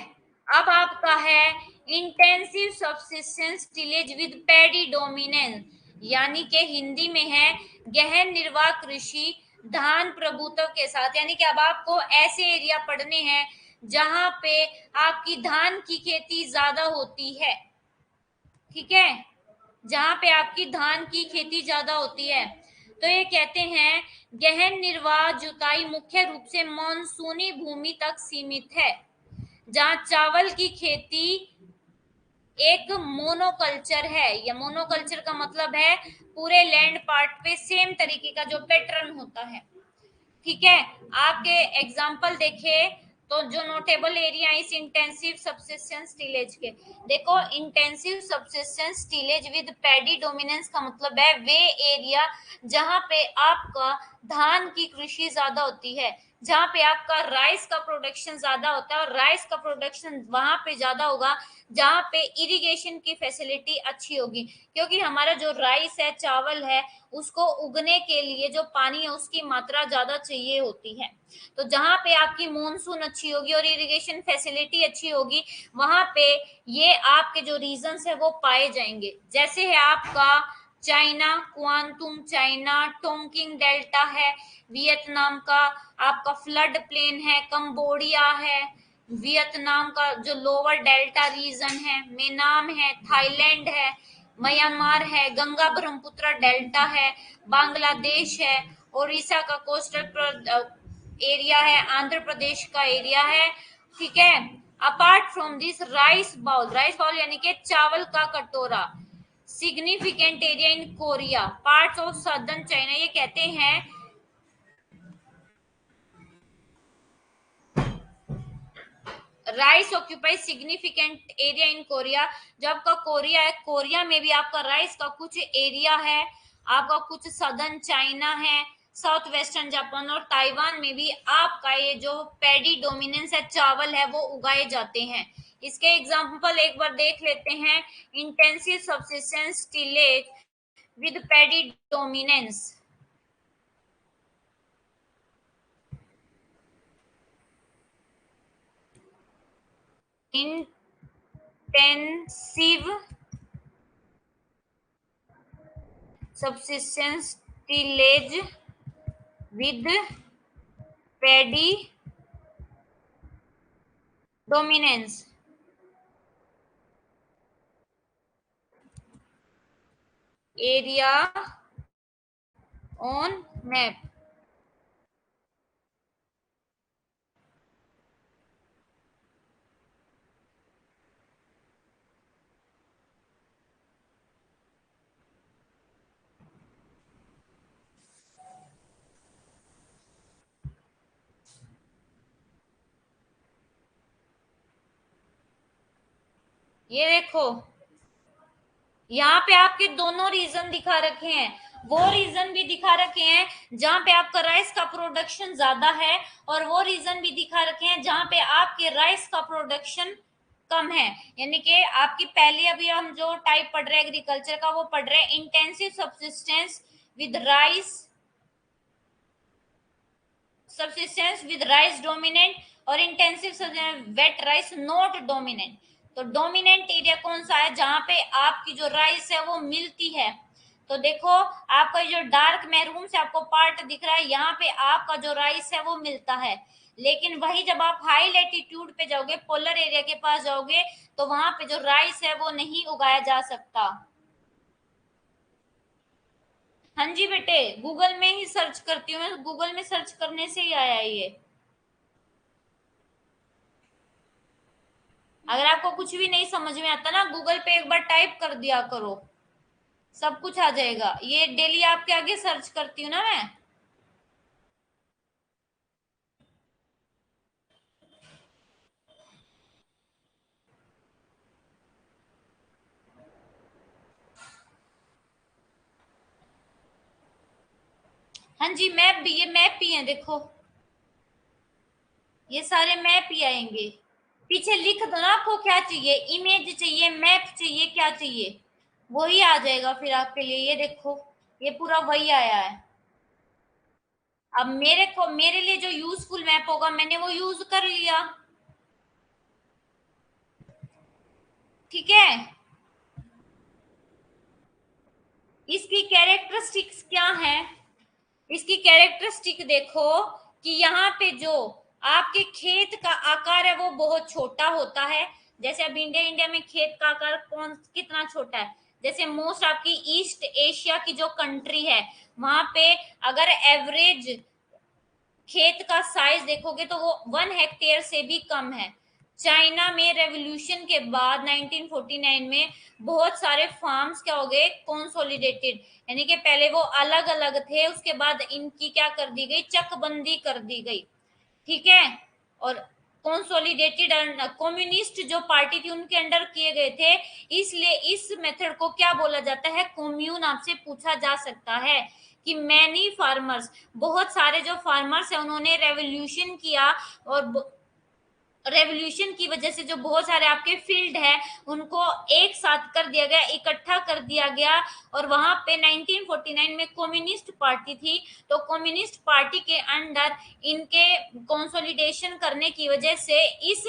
अब आपका है intensive subsistence tillage with paddy dominance, यानी कि हिंदी में है गहन निर्वाह कृषि धान प्रभुत्व के साथ, यानी कि अब आपको ऐसे एरिया पढ़ने हैं जहां पे आपकी धान की खेती ज्यादा होती है। ठीक है, जहां पे आपकी धान की खेती ज्यादा होती है, तो ये कहते हैं गहन निर्वाह जुताई मुख्य रूप से मानसूनी भूमि तक सीमित है, जहां चावल की खेती एक मोनोकल्चर है, या मोनोकल्चर का मतलब है पूरे लैंड पार्ट पे सेम तरीके का जो पैटर्न होता है। ठीक है, आपके एग्जाम्पल देखे तो जो नोटेबल एरिया इस इंटेंसिव सब्सिस्टेंस टिलेज के, देखो intensive subsistence tillage with paddy dominance का मतलब है वे एरिया जहां पे आपका धान की कृषि ज्यादा होती है, जहां पे आपका राइस का प्रोडक्शन ज्यादा होता है, और राइस का प्रोडक्शन वहां पे ज्यादा होगा जहां पे इरिगेशन की फैसिलिटी अच्छी होगी, क्योंकि हमारा जो राइस है, चावल है, उसको उगने के लिए जो पानी है उसकी मात्रा ज्यादा चाहिए होती है। तो जहां पे आपकी मॉनसून अच्छी होगी और इरिगेशन फैसिलिटी अच्छी होगी, वहां पे ये आपके जो रीजन्स है वो पाए जाएंगे, जैसे है आपका चाइना, क्वांतुम चाइना, टोंकिंग डेल्टा है वियतनाम का, आपका फ्लड प्लेन है, कंबोडिया है, वियतनाम का जो लोअर डेल्टा रीजन है, मेनाम है, थाईलैंड है, म्यांमार है, गंगा ब्रह्मपुत्र डेल्टा है, बांग्लादेश है, ओडिशा का कोस्टल एरिया है, आंध्र प्रदेश का एरिया है। ठीक है, apart from this rice bowl यानी कि चावल का कटोरा, significant area in Korea, parts of southern China, ये कहते हैं rice occupy significant area in Korea, जो आपका कोरिया है, कोरिया में भी आपका राइस का कुछ एरिया है, आपका कुछ सदर्न चाइना है, साउथ वेस्टर्न जापान और ताइवान में भी आपका ये जो पैडी डोमिनेंस है, चावल है, वो उगाए जाते हैं। इसके एग्जाम्पल एक बार देख लेते हैं, intensive subsistence tillage with paddy dominance, intensive subsistence tillage with paddy dominance, area on map। ये देखो यहाँ पे आपके दोनों रीजन दिखा रखे हैं, वो रीजन भी दिखा रखे हैं जहां पे आपका राइस का प्रोडक्शन ज्यादा है, और वो रीजन भी दिखा रखे हैं जहां पे आपके राइस का प्रोडक्शन कम है, यानी कि आपकी पहले अभी हम जो टाइप पढ़ रहे हैं एग्रीकल्चर का, वो पढ़ रहे हैं intensive subsistence with rice, subsistence with rice dominant, और intensive wet rice not dominant. तो डोमिनेंट एरिया कौन सा है, जहां पे आपकी जो राइस है वो मिलती है। तो देखो आपका जो डार्क मैरून से आपको पार्ट दिख रहा है, यहाँ पे आपका जो राइस है वो मिलता है, लेकिन वही जब आप हाई लेटीट्यूड पे जाओगे, पोलर एरिया के पास जाओगे, तो वहां पे जो राइस है वो नहीं उगाया जा सकता। हाँ जी बेटे, गूगल में ही सर्च करती हूँ मैं, गूगल में सर्च करने से ही आया ये। अगर आपको कुछ भी नहीं समझ में आता ना, गूगल पे एक बार टाइप कर दिया करो, सब कुछ आ जाएगा। ये डेली आपके आगे सर्च करती हूँ ना मैं। हाँ जी, मैप भी, ये मैप भी है देखो, ये सारे मैप ही आएंगे। पीछे लिख दो ना आपको क्या चाहिए, इमेज चाहिए, मैप चाहिए, क्या चाहिए, वही आ जाएगा फिर आपके लिए। ये देखो, ये पूरा वही आया है। अब मेरे लिए जो यूजफुल मैप होगा मैंने वो यूज कर लिया। ठीक है, इसकी कैरेक्टरिस्टिक्स क्या है, इसकी कैरेक्टरिस्टिक देखो कि यहाँ पे जो आपके खेत का आकार है वो बहुत छोटा होता है। जैसे अब इंडिया में खेत का आकार कौन कितना छोटा है, जैसे मोस्ट आपकी ईस्ट एशिया की जो कंट्री है वहां पे अगर एवरेज खेत का साइज देखोगे तो वो 1 हेक्टेयर से भी कम है। चाइना में रेवोल्यूशन के बाद 1949 में बहुत सारे फार्म्स क्या हो गए, कंसोलिडेटेड, यानी कि पहले वो अलग अलग थे, उसके बाद इनकी क्या कर दी गई, चकबंदी कर दी गई। ठीक है, और कंसोलिडेटेड कम्युनिस्ट जो पार्टी थी उनके अंडर किए गए थे, इसलिए इस मेथड को क्या बोला जाता है, कम्यून। आपसे पूछा जा सकता है कि मैनी फार्मर्स, बहुत सारे जो फार्मर्स है उन्होंने रेवोल्यूशन किया, और रेवोल्यूशन की वजह से जो बहुत सारे आपके फील्ड है उनको एक साथ कर दिया गया, इकट्ठा कर दिया गया, और वहां पे 1949 में कम्युनिस्ट पार्टी थी, तो कम्युनिस्ट पार्टी के अंडर इनके कंसोलिडेशन करने की वजह से इस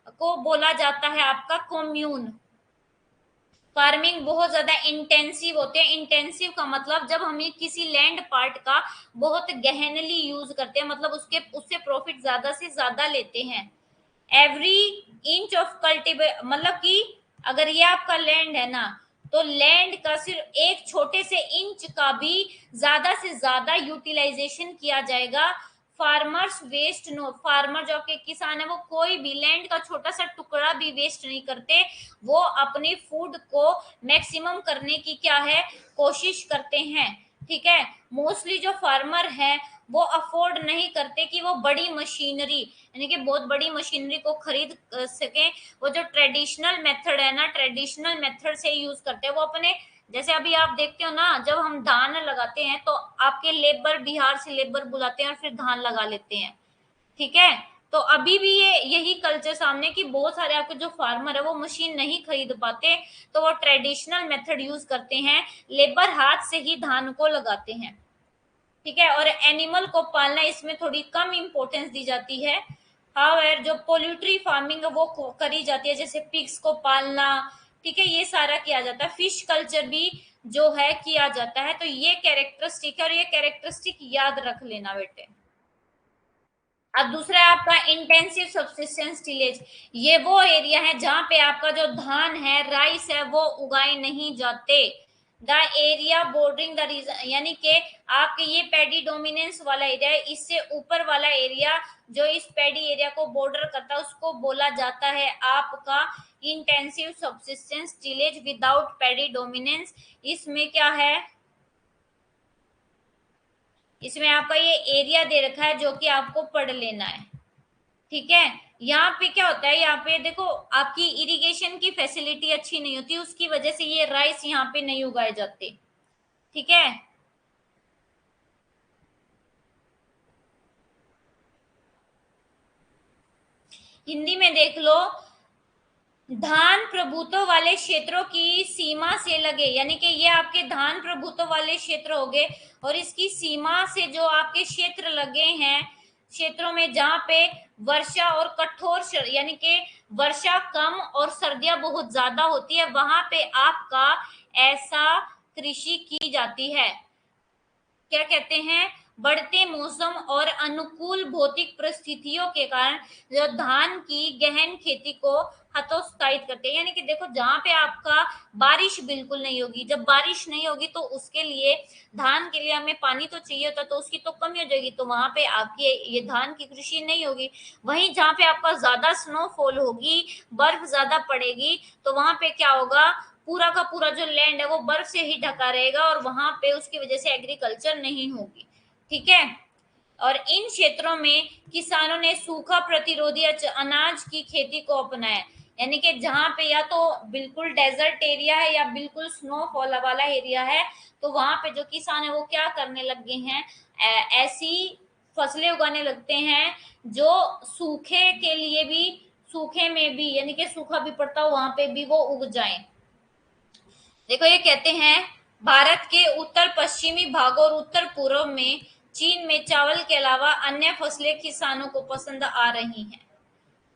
को बोला जाता है आपका कम्यून। फार्मिंग बहुत ज्यादा इंटेंसिव होते हैं। इंटेंसिव का मतलब जब हम किसी लैंड पार्ट का बहुत गहनली यूज करते हैं, मतलब उसके उससे प्रॉफिट ज्यादा से ज्यादा लेते हैं। एवरी इंच ऑफ कल्टीवेट, मतलब कि अगर ये आपका लैंड है ना, तो लैंड का सिर्फ एक छोटे से इंच का भी ज्यादा से ज्यादा यूटिलाइजेशन किया जाएगा। फार्मर्स वेस्ट नो, फार्मर जो आपके किसान है वो कोई भी लैंड का छोटा सा टुकड़ा भी वेस्ट नहीं करते, वो अपनी फूड को मैक्सिमम करने की क्या है, कोशिश करते हैं। ठीक है, मोस्टली जो फार्मर है वो अफोर्ड नहीं करते कि वो बड़ी मशीनरी, यानी कि बहुत बड़ी मशीनरी को खरीद सके। वो जो ट्रेडिशनल मेथड है ना, ट्रेडिशनल मेथड से यूज करते हैं वो अपने, जैसे अभी आप देखते हो ना, जब हम धान लगाते हैं तो आपके लेबर, बिहार से लेबर बुलाते हैं और फिर धान लगा लेते हैं। ठीक है, तो अभी भी ये यही कल्चर सामने कि बहुत सारे आपके जो फार्मर है वो मशीन नहीं खरीद पाते, तो वो ट्रेडिशनल मेथड यूज करते हैं, लेबर हाथ से ही धान को लगाते हैं। ठीक है, और एनिमल को पालना इसमें थोड़ी कम इंपॉर्टेंस दी जाती है। हाउएवर जो पोल्ट्री फार्मिंग है वो करी जाती है, जैसे पिग्स को पालना, ठीक है, ये सारा किया जाता है। फिश कल्चर भी जो है किया जाता है। तो ये कैरेक्टरिस्टिक है, और ये कैरेक्टरिस्टिक याद रख लेना बेटे। अब दूसरा है आपका इंटेंसिव सब्सिस्टेंस टिलेज। ये वो एरिया है जहां पे आपका जो धान है, राइस है, वो उगाए नहीं जाते। The area bordering the region, यानी कि आपके ये पैडी डोमिनेंस वाला एरिया है, इससे ऊपर वाला एरिया जो इस पैडी एरिया को बॉर्डर करता है उसको बोला जाता है आपका intensive subsistence tillage without paddy dominance. इसमें क्या है, इसमें आपका ये एरिया दे रखा है जो कि आपको पढ़ लेना है। ठीक है, यहाँ पे क्या होता है, यहाँ पे देखो आपकी इरिगेशन की फैसिलिटी अच्छी नहीं होती, उसकी वजह से ये राइस यहाँ पे नहीं उगाए जाते। ठीक है, हिंदी में देख लो, धान प्रभुत्व वाले क्षेत्रों की सीमा से लगे, यानी कि ये आपके धान प्रभुत्व वाले क्षेत्र हो गए, और इसकी सीमा से जो आपके क्षेत्र लगे हैं, क्षेत्रों में जहां पे वर्षा और कठोर, यानी कि वर्षा कम और सर्दियां बहुत ज्यादा होती है, वहां पे आपका ऐसा कृषि की जाती है। क्या कहते हैं, बढ़ते मौसम और अनुकूल भौतिक परिस्थितियों के कारण जो धान की गहन खेती को हतोत्साहित करते हैं। यानी कि देखो जहां पे आपका बारिश बिल्कुल नहीं होगी, जब बारिश नहीं होगी तो उसके लिए, धान के लिए हमें पानी तो चाहिए होता, तो उसकी तो कमी हो जाएगी, तो वहां पे आपकी ये धान की कृषि नहीं होगी। वहीं जहां पे आपका ज्यादा स्नोफॉल होगी, बर्फ ज्यादा पड़ेगी, तो वहां पे क्या होगा, पूरा का पूरा जो लैंड है वो बर्फ से ही ढका रहेगा, और वहां पे उसकी वजह से एग्रीकल्चर नहीं होगी। ठीक है, और इन क्षेत्रों में किसानों ने सूखा प्रतिरोधी अनाज की खेती को अपनाया। यानी कि जहाँ पे या तो बिल्कुल डेजर्ट एरिया है या बिल्कुल स्नोफॉल वाला एरिया है, तो वहां पे जो किसान है वो क्या करने लगे हैं, ऐसी फसलें उगाने लगते हैं जो सूखे के लिए भी, सूखे में भी यानी कि सूखा भी पड़ता हो वहां पे भी वो उग जाए। देखो ये कहते हैं भारत के उत्तर पश्चिमी भागों और उत्तर पूर्व में चीन में चावल के अलावा अन्य फसलें किसानों को पसंद आ रही हैं।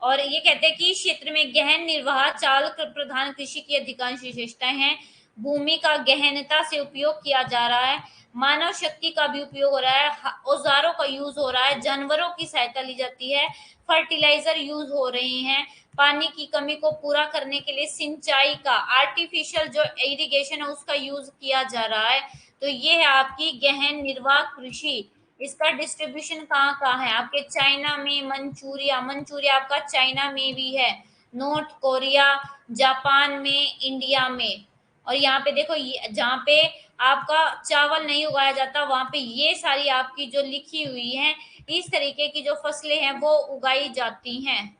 और ये कहते हैं कि इस क्षेत्र में गहन निर्वाह चावल प्रधान कृषि की अधिकांश विशेषताएं हैं। भूमि का गहनता से उपयोग किया जा रहा है, मानव शक्ति का भी उपयोग हो रहा है, औजारों का यूज हो रहा है, जानवरों की सहायता ली जाती है, फर्टिलाइजर यूज हो रहे हैं, पानी की कमी को पूरा करने के लिए सिंचाई का आर्टिफिशियल जो इरिगेशन है उसका यूज किया जा रहा है। तो ये है आपकी गहन निर्वाह कृषि। इसका डिस्ट्रीब्यूशन कहाँ कहाँ है, आपके चाइना में, मंचूरिया, मंचूरिया आपका चाइना में भी है, नॉर्थ कोरिया, जापान में, इंडिया में। और यहाँ पे देखो जहाँ पे आपका चावल नहीं उगाया जाता वहां पे ये सारी आपकी जो लिखी हुई है इस तरीके की जो फसलें हैं वो उगाई जाती हैं।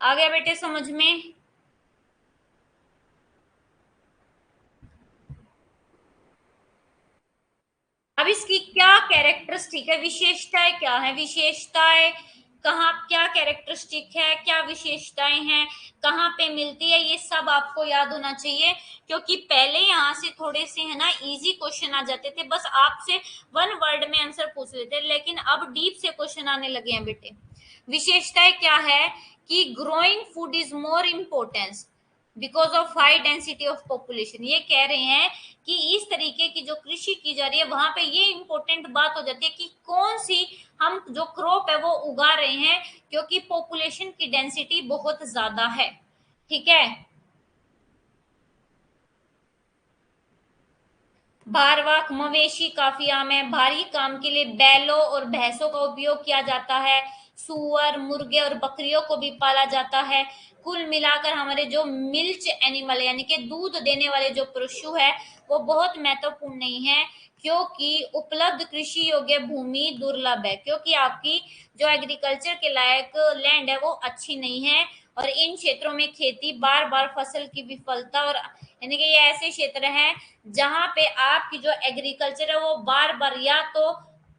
आ गया बेटे समझ में? अब इसकी क्या कैरेक्टरिस्टिक है, विशेषताएं क्या है, विशेषताएं कहाँ, क्या कैरेक्टरिस्टिक है, क्या विशेषताएं हैं, कहाँ पे मिलती है, ये सब आपको याद होना चाहिए। क्योंकि पहले यहाँ से थोड़े से है ना इजी क्वेश्चन आ जाते थे, बस आपसे वन वर्ड में आंसर पूछ लेते, लेकिन अब डीप से क्वेश्चन आने लगे हैं बेटे। विशेषताएं क्या है कि growing food is more importance because of high density of population. ये कह रहे हैं कि इस तरीके की जो कृषि की जा रही है वहां पे ये इंपॉर्टेंट बात हो जाती है कि कौन सी हम जो क्रॉप है वो उगा रहे हैं, क्योंकि पॉपुलेशन की डेंसिटी बहुत ज्यादा है। ठीक है। भारवाहक मवेशी काफी आम है, भारी काम के लिए बैलों और भैंसों का उपयोग किया जाता है, सुअर, मुर्गे और बकरियों को भी पाला जाता है। कुल मिलाकर हमारे जो मिल्च एनिमल यानी कि दूध देने वाले जो पशु है वो बहुत महत्वपूर्ण नहीं है, क्योंकि उपलब्ध कृषि योग्य भूमि दुर्लभ है, क्योंकि आपकी जो एग्रीकल्चर के लायक लैंड है वो अच्छी नहीं है। और इन क्षेत्रों में खेती बार बार फसल की विफलता और यानी कि ये ऐसे क्षेत्र हैं जहां पे आपकी जो एग्रीकल्चर है वो बार बार या तो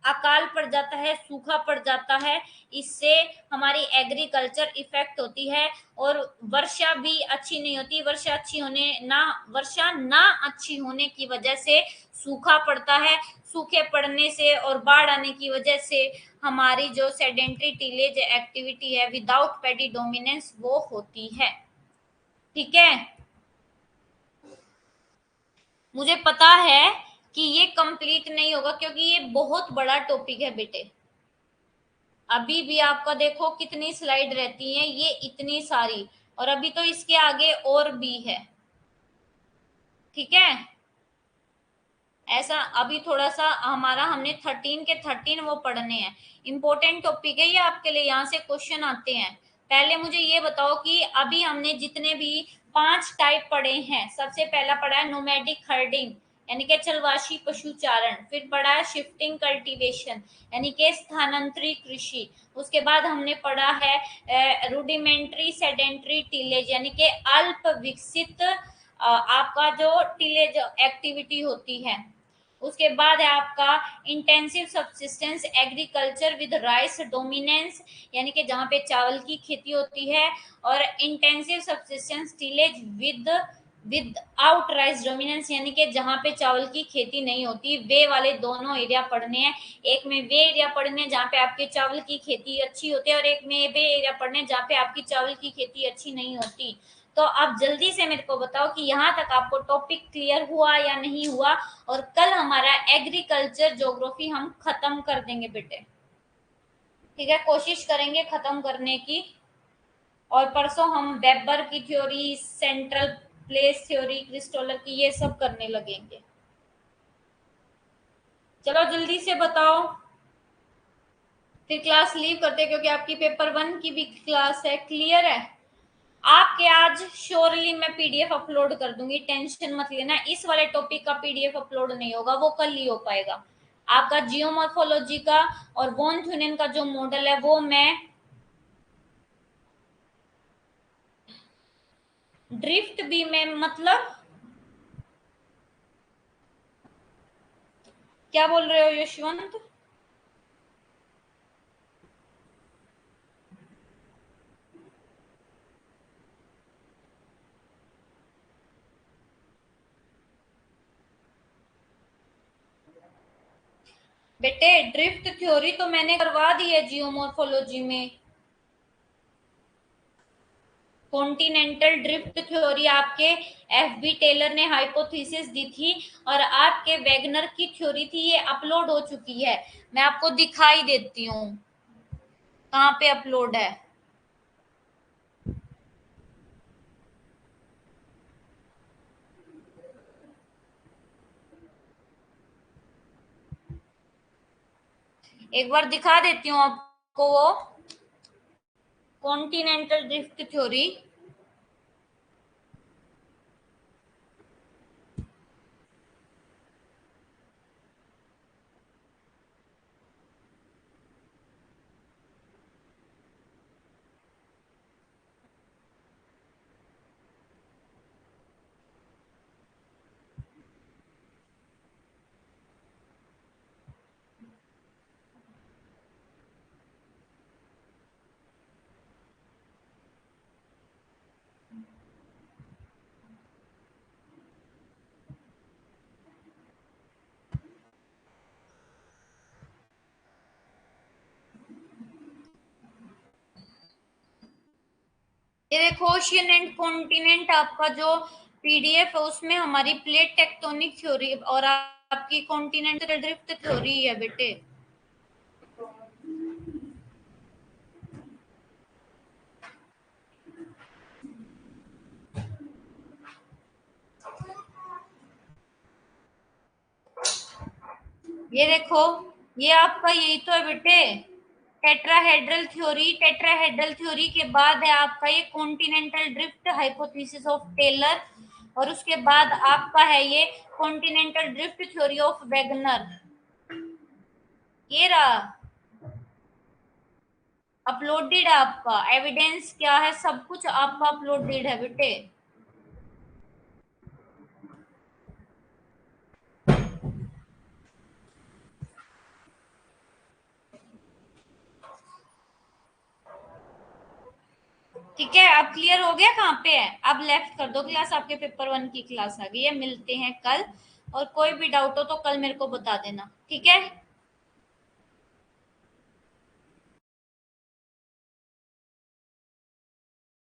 अकाल पड़ जाता है, सूखा पड़ जाता है, इससे हमारी एग्रीकल्चर इफेक्ट होती है। और वर्षा भी अच्छी नहीं होती, वर्षा ना अच्छी होने की वजह से सूखा पड़ता है, सूखे पड़ने से और बाढ़ आने की वजह से हमारी जो सेडेंट्री टीलेज एक्टिविटी है विदाउट पेडी डोमिनेंस वो होती है। ठीक है। मुझे पता है कि ये कंप्लीट नहीं होगा क्योंकि ये बहुत बड़ा टॉपिक है बेटे। अभी भी आपका देखो कितनी स्लाइड रहती है, ये इतनी सारी, और अभी तो इसके आगे और भी है। ठीक है। ऐसा अभी थोड़ा सा हमारा हमने 13 के 13 वो पढ़ने हैं, इंपॉर्टेंट टॉपिक है ये आपके लिए, यहाँ से क्वेश्चन आते हैं। पहले मुझे ये बताओ कि अभी हमने जितने भी 5 टाइप पढ़े हैं, सबसे पहला पढ़ा है नोमैडिक हर्डिंग यानी कि चलवाशी पशुचारण, फिर पढ़ा है शिफ्टिंग कल्टीवेशन यानी कि स्थानांतरित कृषि, उसके बाद हमने पढ़ा है रूडिमेंट्री सेडेंट्री टिलेज यानी कि अल्प विकसित आपका जो टिलेज एक्टिविटी होती है, उसके बाद है आपका intensive subsistence agriculture with rice dominance यानी कि जहाँ पे चावल की खेती होती है, और intensive subsistence tillage with out rice dominance यानी कि जहाँ पे चावल की खेती नहीं होती, वे वाले दोनों एरिया पढ़ने हैं। एक में वे एरिया पढ़ने हैं जहाँ पे आपके चावल की खेती अच्छी होती है, और एक में वे एरिया पढ़ने हैं जहाँ पे आपकी चावल की खेती अच्छी नहीं होती। तो आप जल्दी से मेरे को बताओ कि यहाँ तक आपको टॉपिक क्लियर हुआ या नहीं हुआ, और कल हमारा एग्रीकल्चर ज्योग्राफी हम खत्म कर देंगे बेटे। ठीक है, कोशिश करेंगे खत्म करने की। और परसों हम वेबर की थ्योरी, सेंट्रल प्लेस थ्योरी, क्रिस्टोलर की, ये सब करने लगेंगे। चलो जल्दी से बताओ, फिर क्लास लीव करते क्योंकि आपकी पेपर 1 की भी क्लास है। क्लियर है? आपके आज श्योरली मैं पीडीएफ अपलोड कर दूंगी, टेंशन मत लेना। इस वाले टॉपिक का पीडीएफ अपलोड नहीं होगा, वो कल ही हो पाएगा। आपका जियोमॉर्फोलॉजी का और वॉन थ्यूनेन का जो मॉडल है वो मैं ड्रिफ्ट बी में मतलब क्या बोल रहे हो यशवंत? बेटे ड्रिफ्ट थ्योरी तो मैंने करवा दी है जियोमॉर्फोलॉजी में। कॉन्टिनेंटल ड्रिफ्ट थ्योरी आपके एफ बी टेलर ने हाइपोथेसिस दी थी और आपके वैगनर की थ्योरी थी, ये अपलोड हो चुकी है। मैं आपको दिखाई देती हूँ कहाँ पे अपलोड है। एक बार दिखा देती हूँ आपको वो कॉन्टिनेंटल ड्रिफ्ट थ्योरी। ये देखो ओशियन एंड कॉन्टिनेंट आपका जो पीडीएफ है उसमें हमारी प्लेट टेक्टोनिक थ्योरी और आपकी कॉन्टिनेंटल ड्रिफ्ट थ्योरी है बेटे। ये देखो ये आपका यही तो है बेटे, टेट्राहेड्रल थ्योरी। टेट्राहेड्रल थ्योरी के बाद है आपका ये continental drift hypothesis of Taylor और उसके बाद आपका है ये continental drift theory of Wegener. ये रहा अपलोडेड आपका एविडेंस क्या है, सब कुछ आपका अपलोडेड है बेटे। ठीक है अब क्लियर हो गया कहाँ पे है। अब लेफ्ट कर दो क्लास, आपके पेपर 1 की क्लास आ गई है। मिलते हैं कल और कोई भी डाउट हो तो कल मेरे को बता देना, ठीक है।